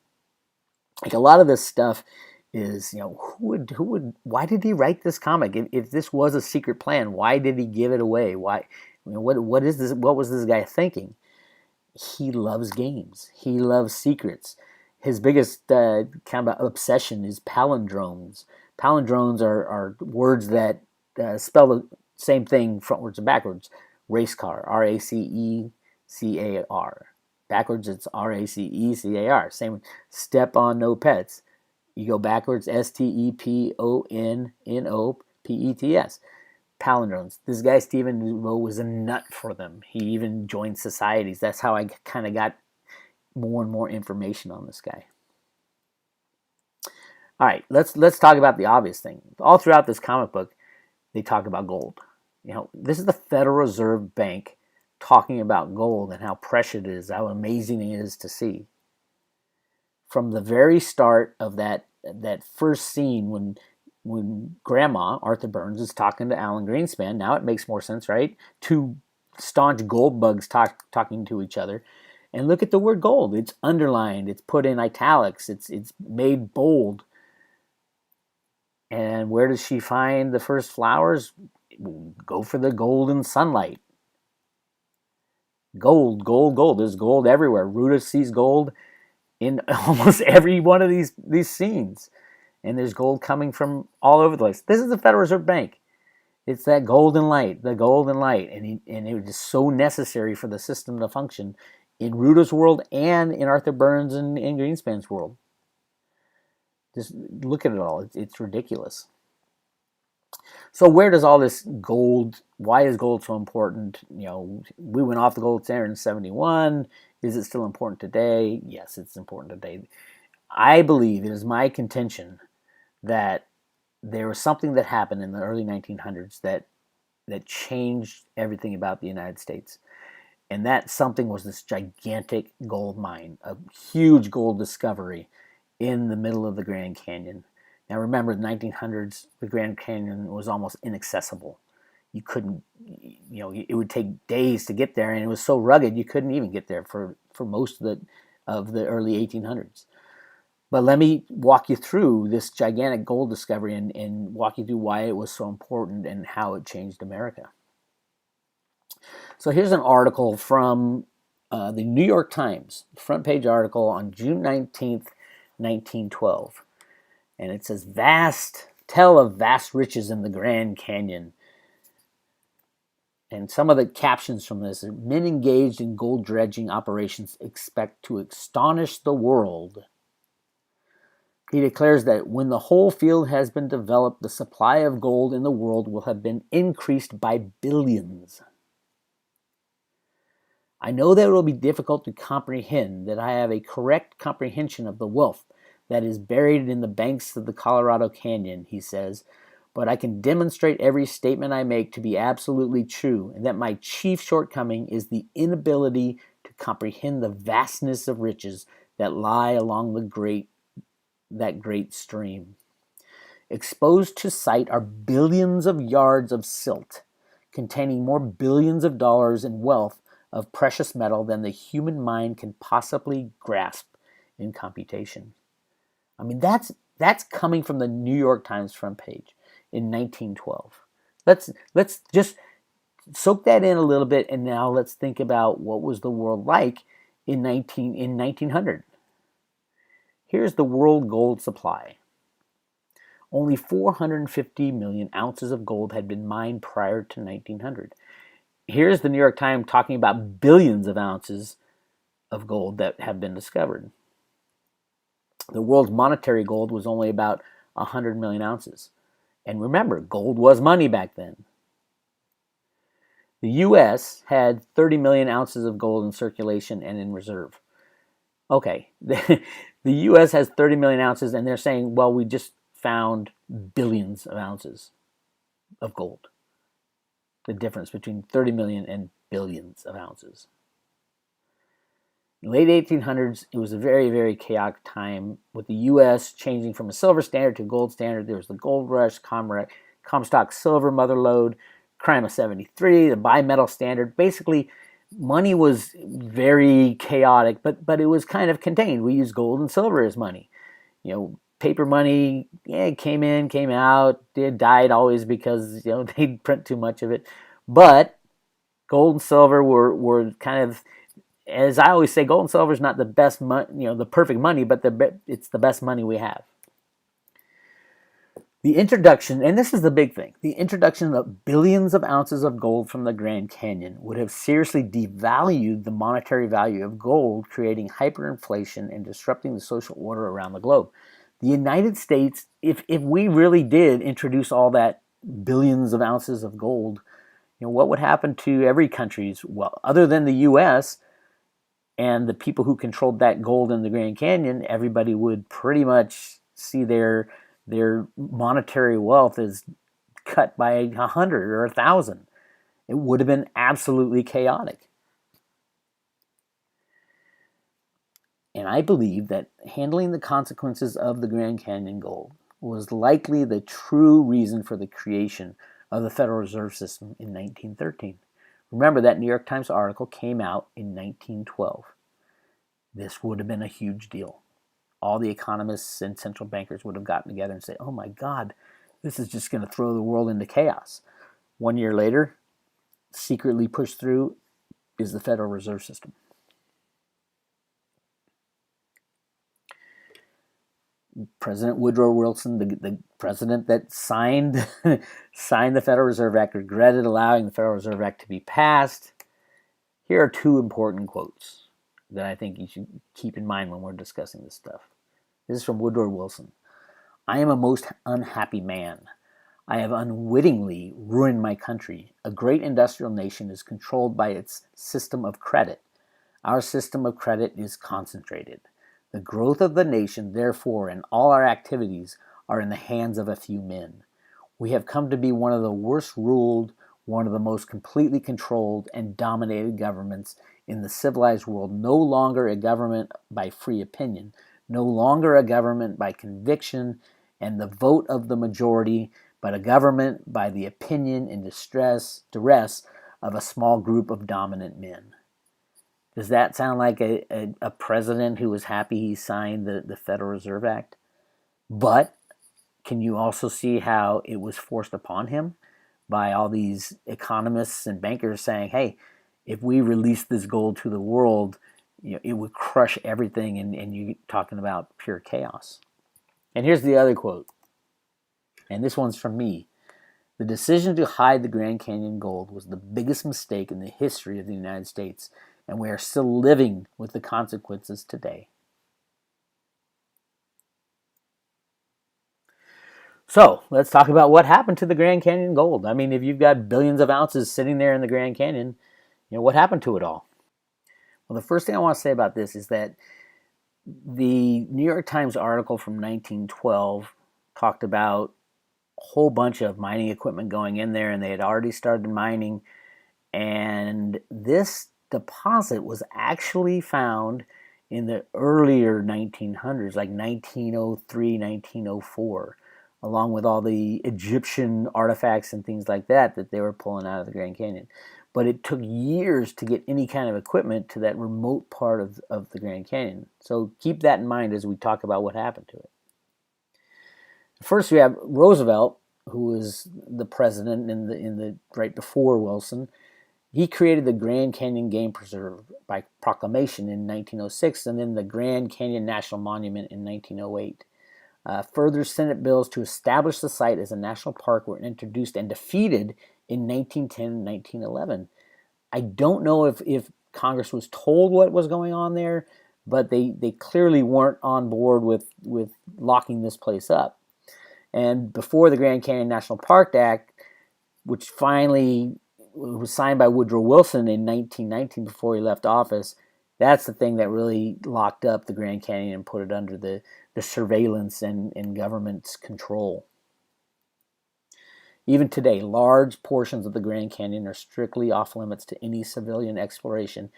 Like, a lot of this stuff is, why did he write this comic? If this was a secret plan, why did he give it away? Why? What is this? What was this guy thinking? He loves games. He loves secrets. His biggest kind of obsession is palindromes. Palindromes are words that spell the same thing frontwards and backwards. Race car, R-A-C-E-C-A-R. Backwards, it's R-A-C-E-C-A-R. Same. Step on no pets. You go backwards, S-T-E-P-O-N-N-O-P-E-T-S. Palindromes. This guy, Stephen Devaux, was a nut for them. He even joined societies. That's how I kind of got more and more information on this guy. All right, let's talk about the obvious thing. All throughout this comic book, they talk about gold. This is the Federal Reserve Bank talking about gold and how precious it is, how amazing it is to see. From the very start of that first scene when Grandma, Arthur Burns, is talking to Alan Greenspan, now it makes more sense, right? Two staunch gold bugs talking to each other. And look at the word gold. It's underlined. It's put in italics. It's made bold. And where does she find the first flowers? Go for the golden sunlight. Gold, gold, gold. There's gold everywhere. Roota sees gold in almost every one of these scenes. And there's gold coming from all over the place. This is the Federal Reserve Bank. It's that golden light, the golden light. And it was so necessary for the system to function in Roota's world and in Arthur Burns and in Greenspan's world. Just look at it all. It's ridiculous. So where does all this gold, why is gold so important? We went off the gold standard in 1971. Is it still important today? Yes, it's important today. I believe, it is my contention, that there was something that happened in the early 1900s that changed everything about the United States. And that something was this gigantic gold mine, a huge gold discovery in the middle of the Grand Canyon. Now remember, in the 1900s, the Grand Canyon was almost inaccessible. You couldn't, it would take days to get there, and it was so rugged you couldn't even get there for most of the early 1800s. But let me walk you through this gigantic gold discovery and walk you through why it was so important and how it changed America. So here's an article from the New York Times, front page article on June 19th, 1912. And it says, tell of vast riches in the Grand Canyon. And some of the captions from this are, men engaged in gold dredging operations expect to astonish the world. He declares that when the whole field has been developed, the supply of gold in the world will have been increased by billions. I know that it will be difficult to comprehend that I have a correct comprehension of the wealth that is buried in the banks of the Colorado Canyon, he says, but I can demonstrate every statement I make to be absolutely true, and that my chief shortcoming is the inability to comprehend the vastness of riches that lie along that great stream. Exposed to sight are billions of yards of silt, containing more billions of dollars in wealth of precious metal than the human mind can possibly grasp in computation. I mean, that's coming from the New York Times front page in 1912. Let's just soak that in a little bit, and now let's think about what was the world like in 1900. Here's the world gold supply. Only 450 million ounces of gold had been mined prior to 1900. Here's the New York Times talking about billions of ounces of gold that have been discovered. The world's monetary gold was only about 100 million ounces. And remember, gold was money back then. The U.S. had 30 million ounces of gold in circulation and in reserve. Okay, the U.S. has 30 million ounces, and they're saying, well, we just found billions of ounces of gold. The difference between 30 million and billions of ounces. In the late 1800s, it was a very, very chaotic time with the U.S. changing from a silver standard to a gold standard. There was the gold rush, Comstock silver mother lode, crime of 73, the bimetal standard. Basically, money was very chaotic, but it was kind of contained. We used gold and silver as money. You know, paper money, came in, came out. It died always because they'd print too much of it. But gold and silver were kind of, as I always say, gold and silver is not the best money, the perfect money, but it's the best money we have. The introduction, and this is the big thing, the introduction of billions of ounces of gold from the Grand Canyon would have seriously devalued the monetary value of gold, creating hyperinflation and disrupting the social order around the globe. The United States, if we really did introduce all that billions of ounces of gold, what would happen to every country's, well, other than the U.S., and the people who controlled that gold in the Grand Canyon, everybody would pretty much see their monetary wealth is cut by 100 or 1,000. It would have been absolutely chaotic. And I believe that handling the consequences of the Grand Canyon gold was likely the true reason for the creation of the Federal Reserve System in 1913. Remember, that New York Times article came out in 1912. This would have been a huge deal. All the economists and central bankers would have gotten together and say, oh my God, this is just going to throw the world into chaos. 1 year later, secretly pushed through is the Federal Reserve System. President Woodrow Wilson, the president that signed the Federal Reserve Act, regretted allowing the Federal Reserve Act to be passed. Here are two important quotes that I think you should keep in mind when we're discussing this stuff. This is from Woodrow Wilson. I am a most unhappy man. I have unwittingly ruined my country. A great industrial nation is controlled by its system of credit. Our system of credit is concentrated. The growth of the nation, therefore, and all our activities are in the hands of a few men. We have come to be one of the worst ruled, one of the most completely controlled and dominated governments in the civilized world, no longer a government by free opinion, no longer a government by conviction and the vote of the majority, but a government by the opinion and duress of a small group of dominant men. Does that sound like a president who was happy he signed the Federal Reserve Act? But can you also see how it was forced upon him by all these economists and bankers saying, hey, if we release this gold to the world, it would crush everything, and you're talking about pure chaos. And here's the other quote, and this one's from me. The decision to hide the Grand Canyon gold was the biggest mistake in the history of the United States, and we are still living with the consequences today. So let's talk about what happened to the Grand Canyon gold. I mean, if you've got billions of ounces sitting there in the Grand Canyon, what happened to it all? Well, the first thing I want to say about this is that the New York Times article from 1912 talked about whole bunch of mining equipment going in there, and they had already started mining. And this deposit was actually found in the earlier 1900s, like 1903, 1904, along with all the Egyptian artifacts and things like that they were pulling out of the Grand Canyon. But it took years to get any kind of equipment to that remote part of the Grand Canyon. So keep that in mind as we talk about what happened to it. First, we have Roosevelt, who was the president in the right before Wilson. He created the Grand Canyon Game Preserve by proclamation in 1906, and then the Grand Canyon National Monument in 1908. Further Senate bills to establish the site as a national park were introduced and defeated in 1910 and 1911. I don't know if Congress was told what was going on there, but they clearly weren't on board with locking this place up. And before the Grand Canyon National Park Act, which finally was signed by Woodrow Wilson in 1919 before he left office, that's the thing that really locked up the Grand Canyon and put it under the surveillance and government's control. Even today, large portions of the Grand Canyon are strictly off limits to any civilian exploration,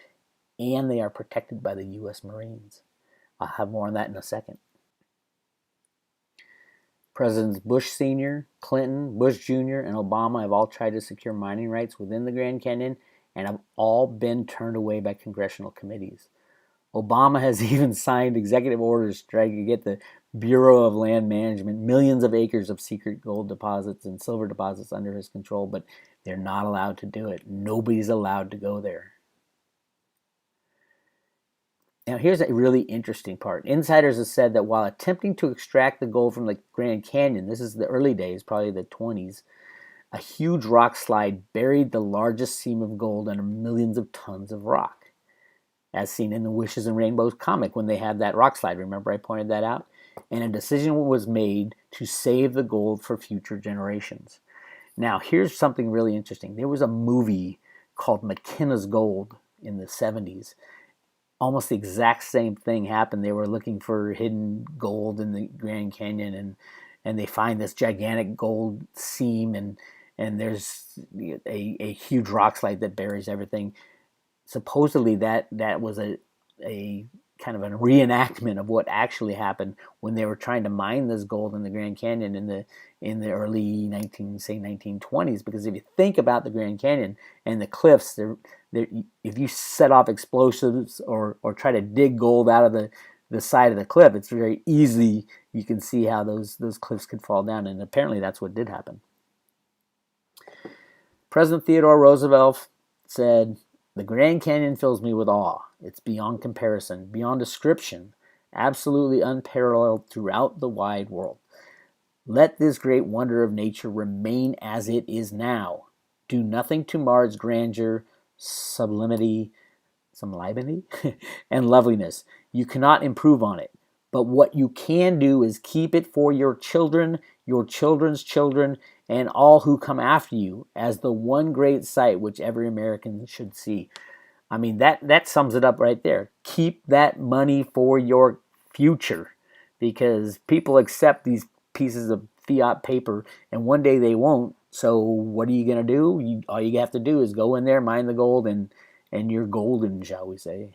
and they are protected by the U.S. Marines. I'll have more on that in a second. Presidents Bush Sr., Clinton, Bush Jr., and Obama have all tried to secure mining rights within the Grand Canyon and have all been turned away by congressional committees. Obama has even signed executive orders trying to get the Bureau of Land Management millions of acres of secret gold deposits and silver deposits under his control, but they're not allowed to do it. Nobody's allowed to go there. Now, here's a really interesting part. Insiders have said that while attempting to extract the gold from the Grand Canyon, this is the early days, probably the 20s, a huge rock slide buried the largest seam of gold under millions of tons of rock, as seen in the Wishes and Rainbows comic when they had that rock slide. Remember I pointed that out? And a decision was made to save the gold for future generations. Now, here's something really interesting. There was a movie called McKenna's Gold in the 70s. Almost the exact same thing happened. They were looking for hidden gold in the Grand Canyon, and they find this gigantic gold seam, and there's a huge rock slide that buries everything. Supposedly that was a kind of a reenactment of what actually happened when they were trying to mine this gold in the Grand Canyon in the early 1920s. Because if you think about the Grand Canyon and the cliffs, if you set off explosives or try to dig gold out of the side of the cliff, it's very easy. You can see how those cliffs could fall down, and apparently that's what did happen. President Theodore Roosevelt said, "The Grand Canyon fills me with awe. It's beyond comparison, beyond description, absolutely unparalleled throughout the wide world. Let this great wonder of nature remain as it is now. Do nothing to mar its grandeur, sublimity, and loveliness. You cannot improve on it. But what you can do is keep it for your children, your children's children, and all who come after you as the one great sight which every American should see." I mean, that sums it up right there. Keep that money for your future, because people accept these pieces of fiat paper, and one day they won't. So what are you going to do? All you have to do is go in there, mine the gold, and you're golden, shall we say.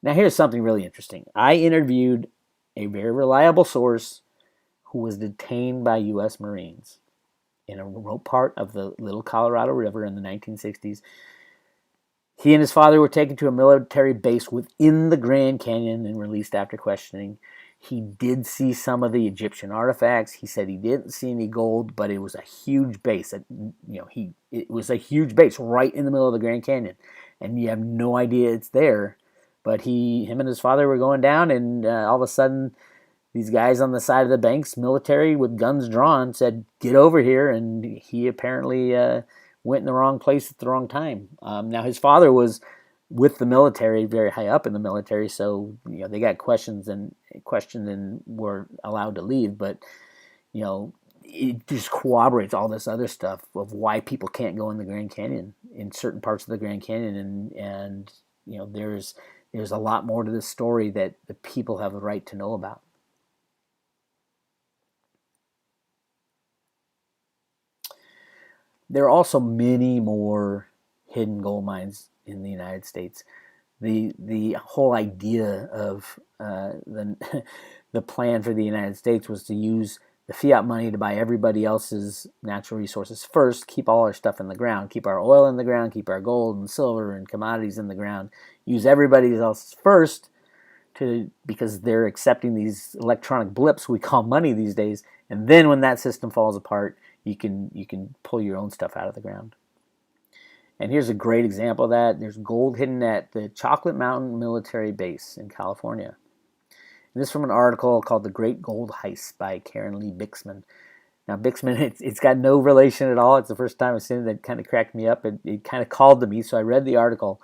Now, here's something really interesting. I interviewed a very reliable source who was detained by U.S. Marines in a remote part of the Little Colorado River in the 1960s. He and his father were taken to a military base within the Grand Canyon and released after questioning. He did see some of the Egyptian artifacts. He said he didn't see any gold, but it was a huge base. It was a huge base right in the middle of the Grand Canyon, and you have no idea it's there. But him and his father were going down, and all of a sudden, these guys on the side of the banks, military with guns drawn, said, "Get over here," and he apparently went in the wrong place at the wrong time. Now, his father was with the military, very high up in the military, so they got questioned and were allowed to leave. But it just corroborates all this other stuff of why people can't go in the Grand Canyon, in certain parts of the Grand Canyon, and there's a lot more to this story that the people have a right to know about. there are also many more hidden gold mines in the United States. The whole idea of the the plan for the United States was to use the fiat money to buy everybody else's natural resources first, keep all our stuff in the ground, keep our oil in the ground, keep our gold and silver and commodities in the ground, use everybody else's first because they're accepting these electronic blips we call money these days, and then when that system falls apart, you can pull your own stuff out of the ground. And here's a great example of that. There's gold hidden at the Chocolate Mountain Military Base in California. And this is from an article called The Great Gold Heist by Karen Lee Bixman. Now, Bixman, it's got no relation at all. It's the first time I've seen it. That kind of cracked me up. It kind of called to me, so I read the article,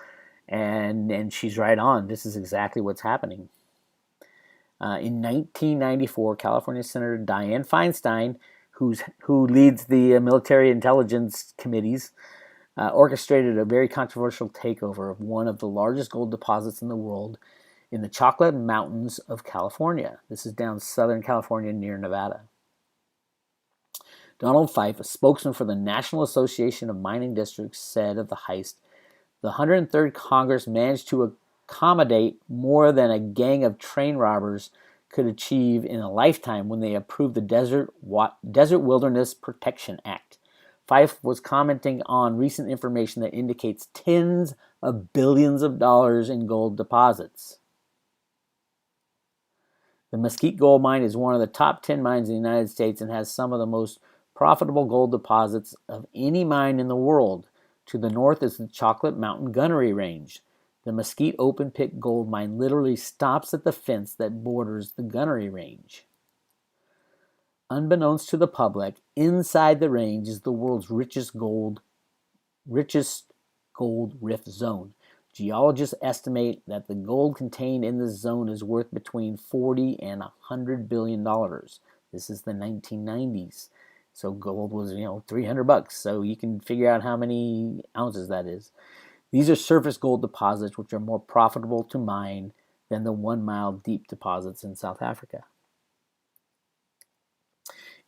and she's right on. This is exactly what's happening. In 1994, California Senator Dianne Feinstein, who leads the military intelligence committees, orchestrated a very controversial takeover of one of the largest gold deposits in the world in the Chocolate Mountains of California. This is down Southern California near Nevada. Donald Fife, a spokesman for the National Association of Mining Districts, said of the heist, the 103rd Congress managed to accommodate more than a gang of train robbers could achieve in a lifetime when they approved the Desert Wilderness Protection Act. Fife was commenting on recent information that indicates tens of billions of dollars in gold deposits. The Mesquite Gold Mine is one of the top 10 mines in the United States and has some of the most profitable gold deposits of any mine in the world. To the north is the Chocolate Mountain Gunnery Range. The Mesquite open pit gold mine literally stops at the fence that borders the gunnery range. Unbeknownst to the public, inside the range is the world's richest gold rift zone. Geologists estimate that the gold contained in this zone is worth between $40 and $100 billion. This is the 1990s. So gold was, $300. So you can figure out how many ounces that is. These are surface gold deposits which are more profitable to mine than the 1 mile deep deposits in South Africa.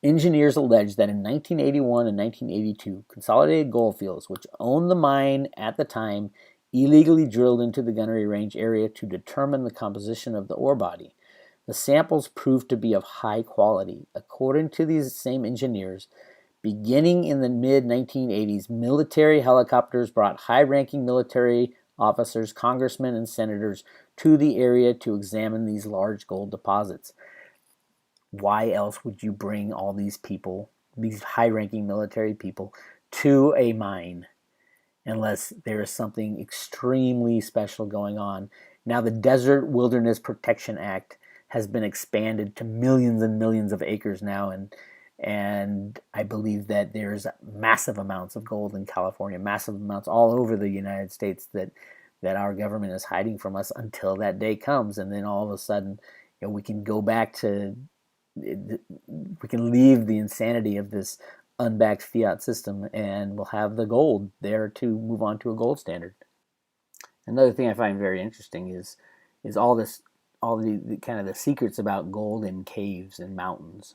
Engineers allege that in 1981 and 1982, Consolidated Goldfields, which owned the mine at the time, illegally drilled into the Gunnery Range area to determine the composition of the ore body. The samples proved to be of high quality. According to these same engineers, beginning in the mid-1980s, military helicopters brought high-ranking military officers, congressmen, and senators to the area to examine these large gold deposits. Why else would you bring all these people, these high-ranking military people, to a mine unless there is something extremely special going on? Now, the Desert Wilderness Protection Act has been expanded to millions and millions of acres now, and I believe that there's massive amounts of gold in California, massive amounts all over the United States that our government is hiding from us until that day comes, and then all of a sudden, we can go back to, we can leave the insanity of this unbacked fiat system, and we'll have the gold there to move on to a gold standard. Another thing I find very interesting is all the kind of the secrets about gold in caves and mountains.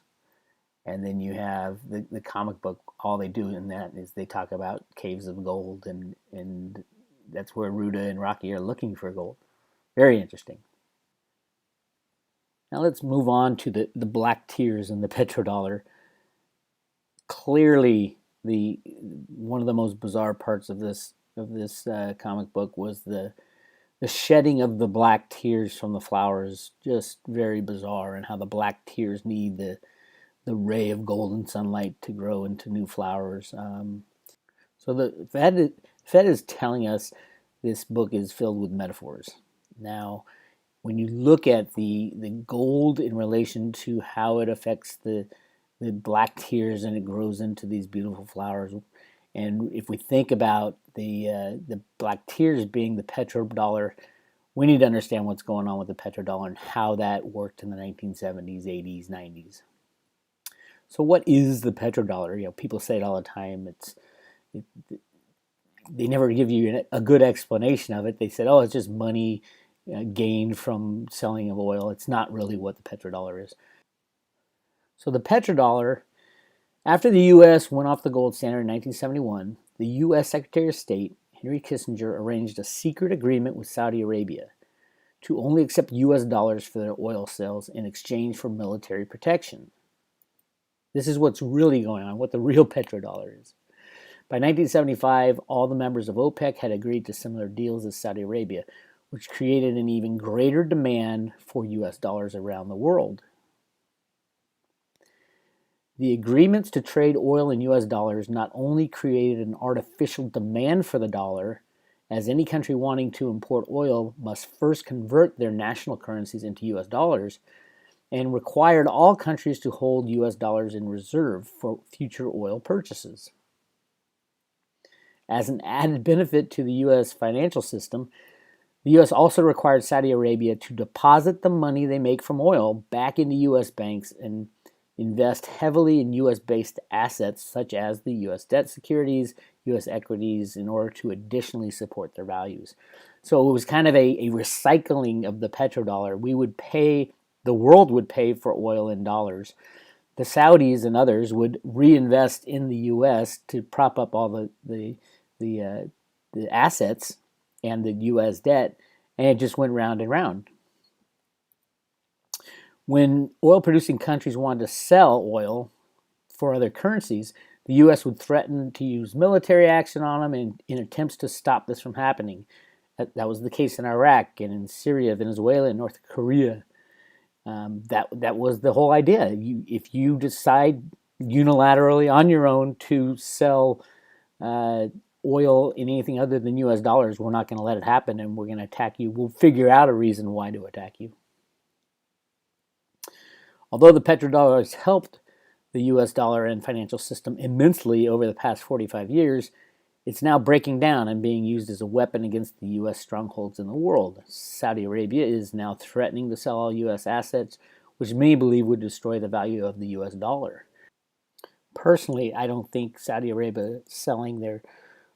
And then you have the comic book, all they do in that is they talk about caves of gold, and that's where Roota and Rocky are looking for gold. Very interesting. Now let's move on to the black tears in the petrodollar. Clearly, one of the most bizarre parts of this comic book was the shedding of the black tears from the flowers. Just very bizarre, and how the black tears need the ray of golden sunlight to grow into new flowers. So the Fed is telling us this book is filled with metaphors. Now, when you look at the gold in relation to how it affects the black tears and it grows into these beautiful flowers, and if we think about the black tears being the petrodollar, we need to understand what's going on with the petrodollar and how that worked in the 1970s, 80s, 90s. So what is the petrodollar? People say it all the time. They never give you a good explanation of it. They said, it's just money gained from selling of oil. It's not really what the petrodollar is. So the petrodollar After the U.S. went off the gold standard in 1971, the U.S. Secretary of State, Henry Kissinger, arranged a secret agreement with Saudi Arabia to only accept U.S. dollars for their oil sales in exchange for military protection. This is what's really going on, what the real petrodollar is. By 1975, all the members of OPEC had agreed to similar deals as Saudi Arabia, which created an even greater demand for U.S. dollars around the world. The agreements to trade oil in U.S. dollars not only created an artificial demand for the dollar, as any country wanting to import oil must first convert their national currencies into U.S. dollars, and required all countries to hold U.S. dollars in reserve for future oil purchases. As an added benefit to the U.S. financial system, the U.S. also required Saudi Arabia to deposit the money they make from oil back into U.S. banks and invest heavily in U.S.-based assets such as the U.S. debt securities, U.S. equities, in order to additionally support their values. So it was kind of a recycling of the petrodollar. The world would pay for oil in dollars. The Saudis and others would reinvest in the U.S. to prop up all the assets and the U.S. debt, and it just went round and round. When oil-producing countries wanted to sell oil for other currencies, the U.S. would threaten to use military action on them in attempts to stop this from happening. That was the case in Iraq and in Syria, Venezuela, and North Korea. That was the whole idea. If you decide unilaterally on your own to sell oil in anything other than U.S. dollars, we're not going to let it happen, and we're going to attack you. We'll figure out a reason why to attack you. Although the petrodollars helped the U.S. dollar and financial system immensely over the past 45 years, it's now breaking down and being used as a weapon against the U.S. strongholds in the world. Saudi Arabia is now threatening to sell all U.S. assets, which many believe would destroy the value of the U.S. dollar. Personally, I don't think Saudi Arabia selling their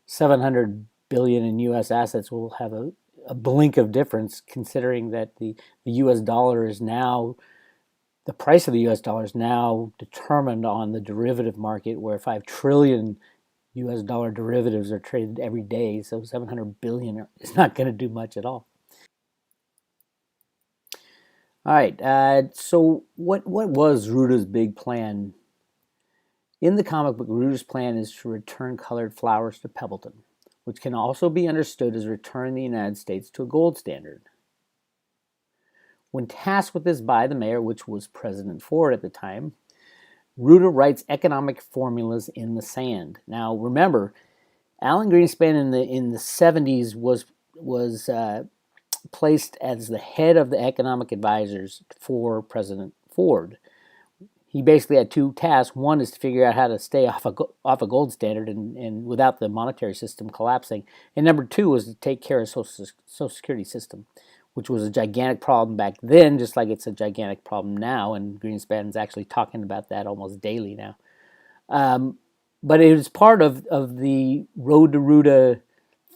$700 billion in U.S. assets will have a blink of difference, considering that the U.S. dollar is now, the price of the U.S. dollar is now determined on the derivative market, where 5 trillion U.S. dollar derivatives are traded every day, so 700 billion is not going to do much at all. All right, so what was Roota's big plan? In the comic book, Roota's plan is to return colored flowers to Pebbleton, which can also be understood as returning the United States to a gold standard. When tasked with this by the mayor, which was President Ford at the time, Roota writes economic formulas in the sand. Now, remember, Alan Greenspan in the 70s was placed as the head of the economic advisors for President Ford. He basically had two tasks. One is to figure out how to stay off a gold standard and without the monetary system collapsing. And number two was to take care of Social Security system, which was a gigantic problem back then, just like it's a gigantic problem now. And Greenspan's actually talking about that almost daily now. But it was part of the Road to Roota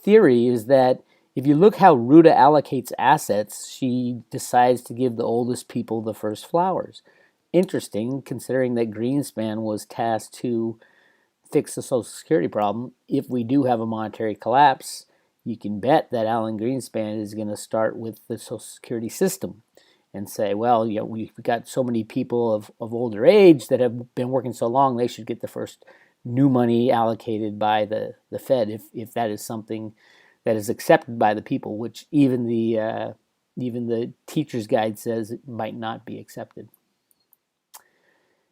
theory, is that if you look how Roota allocates assets, she decides to give the oldest people the first flowers. Interesting, considering that Greenspan was tasked to fix the Social Security problem. If we do have a monetary collapse, you can bet that Alan Greenspan is going to start with the Social Security system and say, well, you know, we've got so many people of older age that have been working so long, they should get the first new money allocated by the Fed, if that is something that is accepted by the people, which even the teacher's guide says it might not be accepted.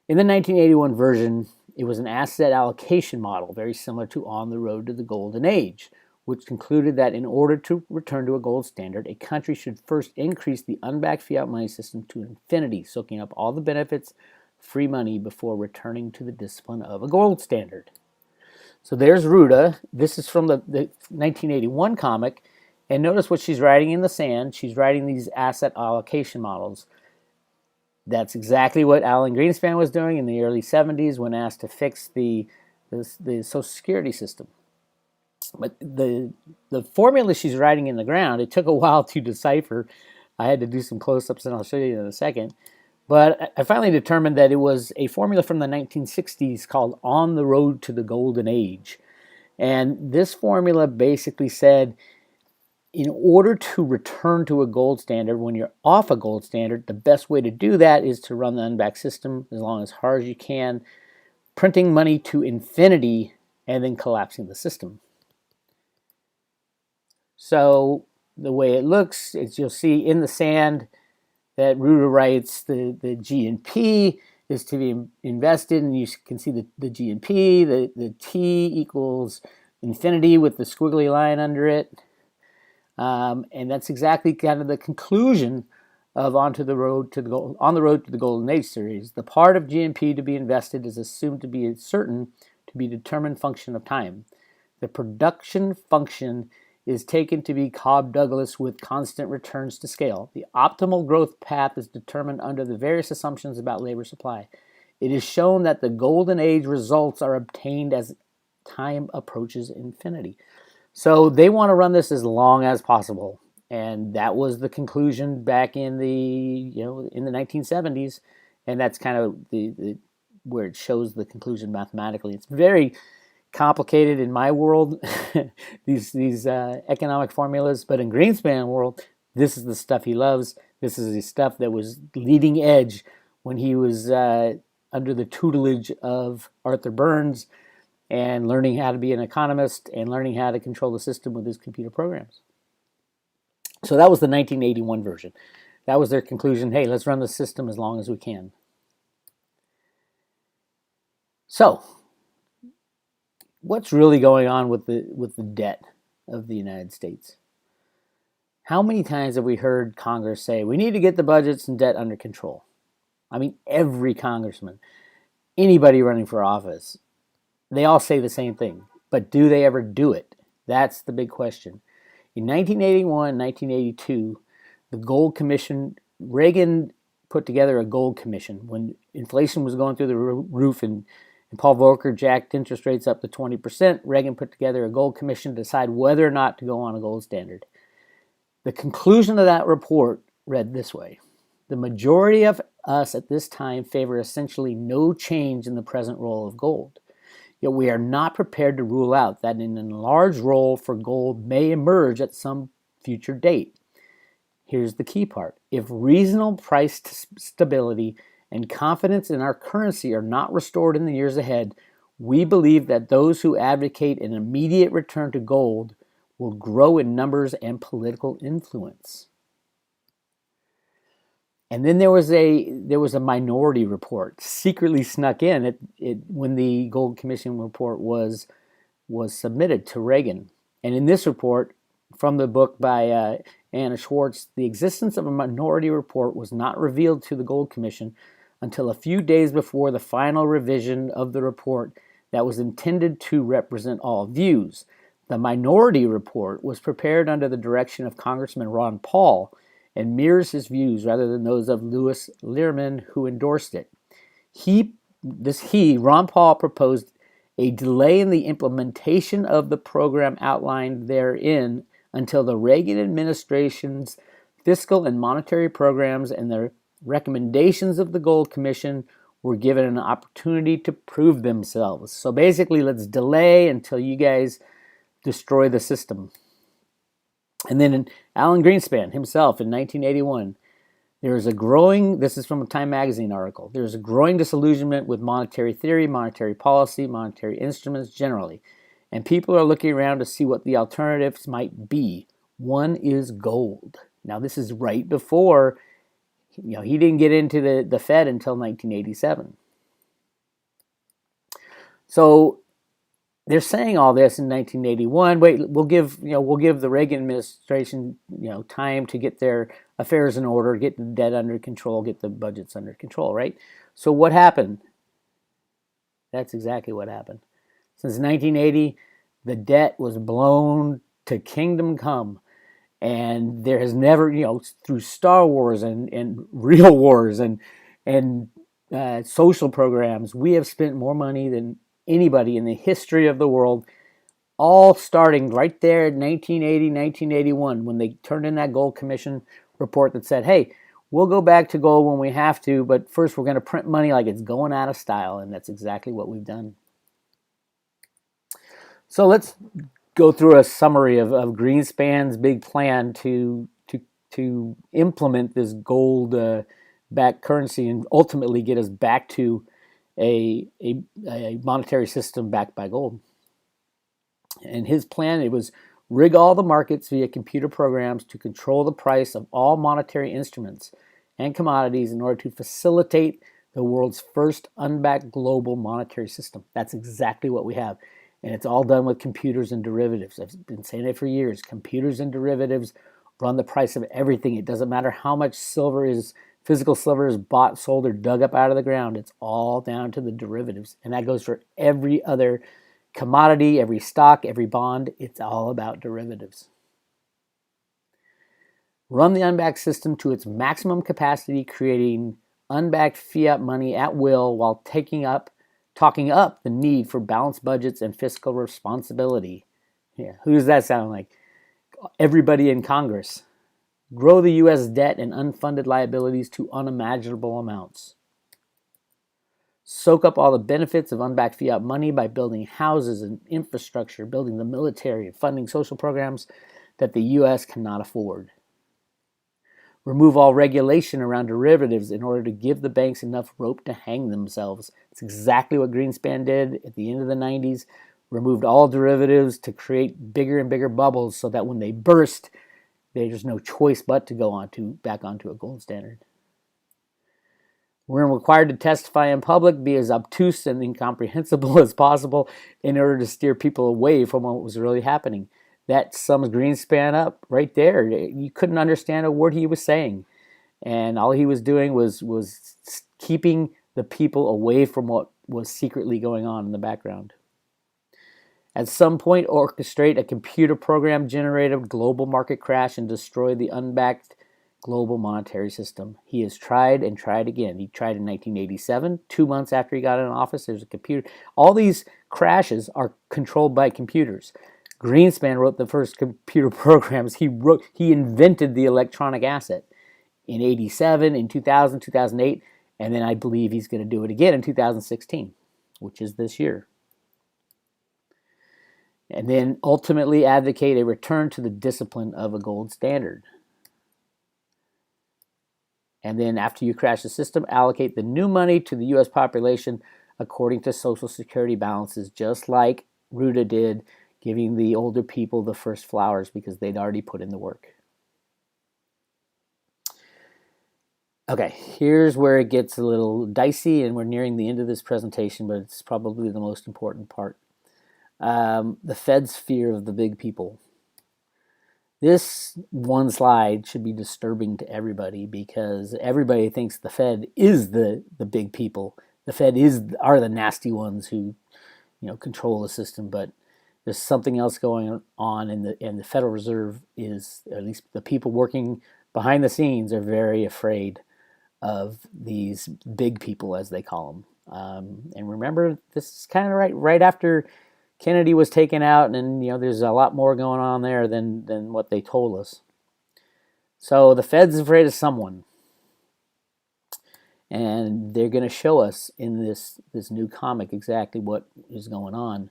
In the 1981 version, it was an asset allocation model, very similar to On the Road to the Golden Age, which concluded that in order to return to a gold standard, a country should first increase the unbacked fiat money system to infinity, soaking up all the benefits, free money, before returning to the discipline of a gold standard. So there's Roota. This is from the 1981 comic, and notice what she's writing in the sand. She's writing these asset allocation models. That's exactly what Alan Greenspan was doing in the early 70s when asked to fix the Social Security system. But the formula she's writing in the ground, it took a while to decipher. I had to do some close-ups, and I'll show you in a second. But I finally determined that it was a formula from the 1960s called On the Road to the Golden Age. And this formula basically said, in order to return to a gold standard, when you're off a gold standard, the best way to do that is to run the unbacked system as hard as you can, printing money to infinity and then collapsing the system. So the way it looks is, you'll see in the sand that Roota writes the G and P is to be invested, and you can see the G and P, the T equals infinity with the squiggly line under it. And that's exactly kind of the conclusion of On the Road to the Golden Age series. The part of G and P to be invested is assumed to be certain to be a determined function of time. The production function is taken to be Cobb-Douglas with constant returns to scale. The optimal growth path is determined under the various assumptions about labor supply. It is shown that the Golden Age results are obtained as time approaches infinity. So they want to run this as long as possible, and that was the conclusion back in the 1970s, and that's kind of the where it shows the conclusion mathematically. It's very complicated in my world, these economic formulas, but in Greenspan world, this is the stuff he loves. This is the stuff that was leading edge when he was under the tutelage of Arthur Burns, and learning how to be an economist and learning how to control the system with his computer programs. So that was the 1981 version. That was their conclusion. Hey, let's run the system as long as we can. So what's really going on with the debt of the United States? How many times have we heard Congress say, we need to get the budgets and debt under control? I mean, every congressman, anybody running for office, they all say the same thing. But do they ever do it? That's the big question. In 1981, 1982, the Gold Commission, Reagan put together a gold commission when inflation was going through the roof and Paul Volcker jacked interest rates up to 20%. Reagan put together a gold commission to decide whether or not to go on a gold standard. The conclusion of that report read this way: the majority of us at this time favor essentially no change in the present role of gold. Yet we are not prepared to rule out that an enlarged role for gold may emerge at some future date. Here's the key part. If reasonable price stability and confidence in our currency are not restored in the years ahead, we believe that those who advocate an immediate return to gold will grow in numbers and political influence. And then there was a minority report secretly snuck in when the Gold Commission report was submitted to Reagan. And in this report, from the book by Anna Schwartz, the existence of a minority report was not revealed to the Gold Commission until a few days before the final revision of the report that was intended to represent all views. The minority report was prepared under the direction of Congressman Ron Paul and mirrors his views rather than those of Louis Lehrman, who endorsed it. Ron Paul, proposed a delay in the implementation of the program outlined therein until the Reagan administration's fiscal and monetary programs and the recommendations of the Gold Commission were given an opportunity to prove themselves. So basically, let's delay until you guys destroy the system. And then Alan Greenspan himself in 1981, this is from a Time magazine article, there's a growing disillusionment with monetary theory, monetary policy, monetary instruments generally. And people are looking around to see what the alternatives might be. One is gold. Now this is right before, he didn't get into the Fed until 1987. So they're saying all this in 1981. Wait, we'll give the Reagan administration time to get their affairs in order, get the debt under control, get the budgets under control, right? So what happened? That's exactly what happened. Since 1980, the debt was blown to kingdom come, and there has never, through Star Wars and real wars and social programs, we have spent more money than anybody in the history of the world, all starting right there in 1980, 1981, when they turned in that Gold Commission report that said, hey, We'll go back to gold when we have to, but first we're going to print money like it's going out of style, and that's exactly what we've done. So let's go through a summary of Greenspan's big plan to implement this gold-backed currency and ultimately get us back to a monetary system backed by gold. And his plan, it was rig all the markets via computer programs to control the price of all monetary instruments and commodities in order to facilitate the world's first unbacked global monetary system. That's exactly what we have. And it's all done with computers and derivatives. I've been saying it for years. Computers and derivatives run the price of everything. It doesn't matter how much physical silver is bought, sold, or dug up out of the ground. It's all down to the derivatives. And that goes for every other commodity, every stock, every bond. It's all about derivatives. Run the unbacked system to its maximum capacity, creating unbacked fiat money at will while talking up the need for balanced budgets and fiscal responsibility. Yeah, who does that sound like? Everybody in Congress. Grow the U.S. debt and unfunded liabilities to unimaginable amounts. Soak up all the benefits of unbacked fiat money by building houses and infrastructure, building the military, and funding social programs that the U.S. cannot afford. Remove all regulation around derivatives in order to give the banks enough rope to hang themselves. It's exactly what Greenspan did at the end of the 90s. Removed all derivatives to create bigger and bigger bubbles so that when they burst, there's no choice but to go back onto a gold standard. We're required to testify in public, be as obtuse and incomprehensible as possible in order to steer people away from what was really happening. That sums Greenspan up right there. You couldn't understand a word he was saying. And all he was doing was keeping the people away from what was secretly going on in the background. At some point, orchestrate a computer program generated global market crash and destroy the unbacked global monetary system. He has tried and tried again. He tried in 1987, 2 months after he got in office. There's a computer. All these crashes are controlled by computers. Greenspan wrote the first computer programs. He invented the electronic asset in 87, in 2000, 2008, and then I believe he's going to do it again in 2016, which is this year. And then ultimately advocate a return to the discipline of a gold standard. And then after you crash the system, allocate the new money to the U.S. population according to Social Security balances, just like Roota did, giving the older people the first flowers because they'd already put in the work. Okay, here's where it gets a little dicey, and we're nearing the end of this presentation, but it's probably the most important part. The Fed's fear of the big people. This one slide should be disturbing to everybody because everybody thinks the Fed is the big people. The Fed are the nasty ones who, control the system. But there's something else going on, and the Federal Reserve is, at least the people working behind the scenes, are very afraid of these big people, as they call them. And remember, this is kind of right after Kennedy was taken out, and there's a lot more going on there than what they told us. So the Fed's afraid of someone, and they're going to show us in this new comic exactly what is going on,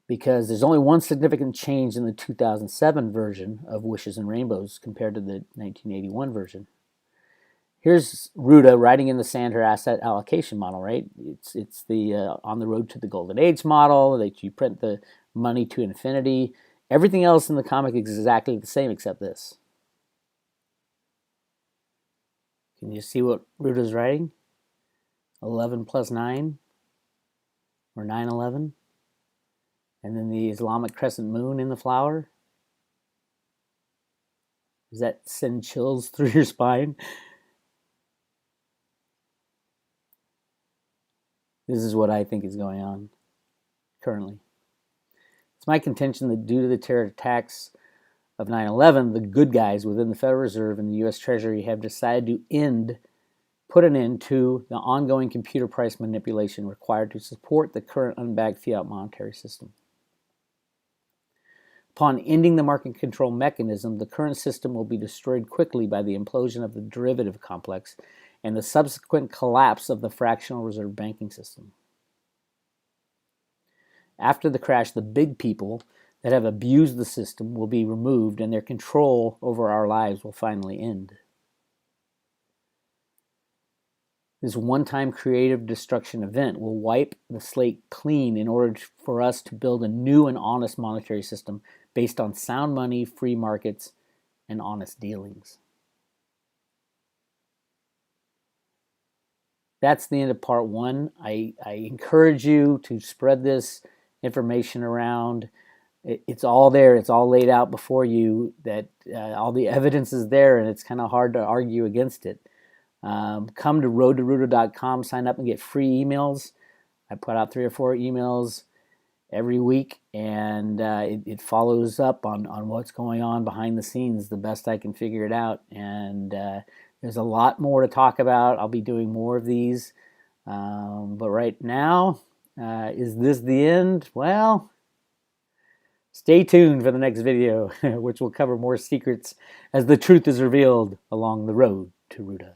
because there's only one significant change in the 2007 version of Wishes and Rainbows compared to the 1981 version. Here's Roota writing in the sand her asset allocation model, right? It's the on the road to the golden age model that you print the money to infinity. Everything else in the comic is exactly the same except this. Can you see what Roota's writing? 11 plus 9, or 9/11, and then the Islamic crescent moon in the flower. Does that send chills through your spine? This is what I think is going on currently. It's my contention that due to the terror attacks of 9/11, the good guys within the Federal Reserve and the U.S. Treasury have decided to put an end to the ongoing computer price manipulation required to support the current unbacked fiat monetary system. Upon ending the market control mechanism, the current system will be destroyed quickly by the implosion of the derivative complex and the subsequent collapse of the fractional reserve banking system. After the crash, the big people that have abused the system will be removed and their control over our lives will finally end. This one-time creative destruction event will wipe the slate clean in order for us to build a new and honest monetary system based on sound money, free markets, and honest dealings. That's the end of part one. I encourage you to spread this information around. It's all there. It's all laid out before you. That all the evidence is there, and it's kind of hard to argue against it. Come to roadtoruta.com, sign up and get free emails. I put out 3 or 4 emails every week, and it follows up on what's going on behind the scenes the best I can figure it out. And there's a lot more to talk about. I'll be doing more of these. But right now, is this the end? Well, stay tuned for the next video, which will cover more secrets as the truth is revealed along the road to Roota.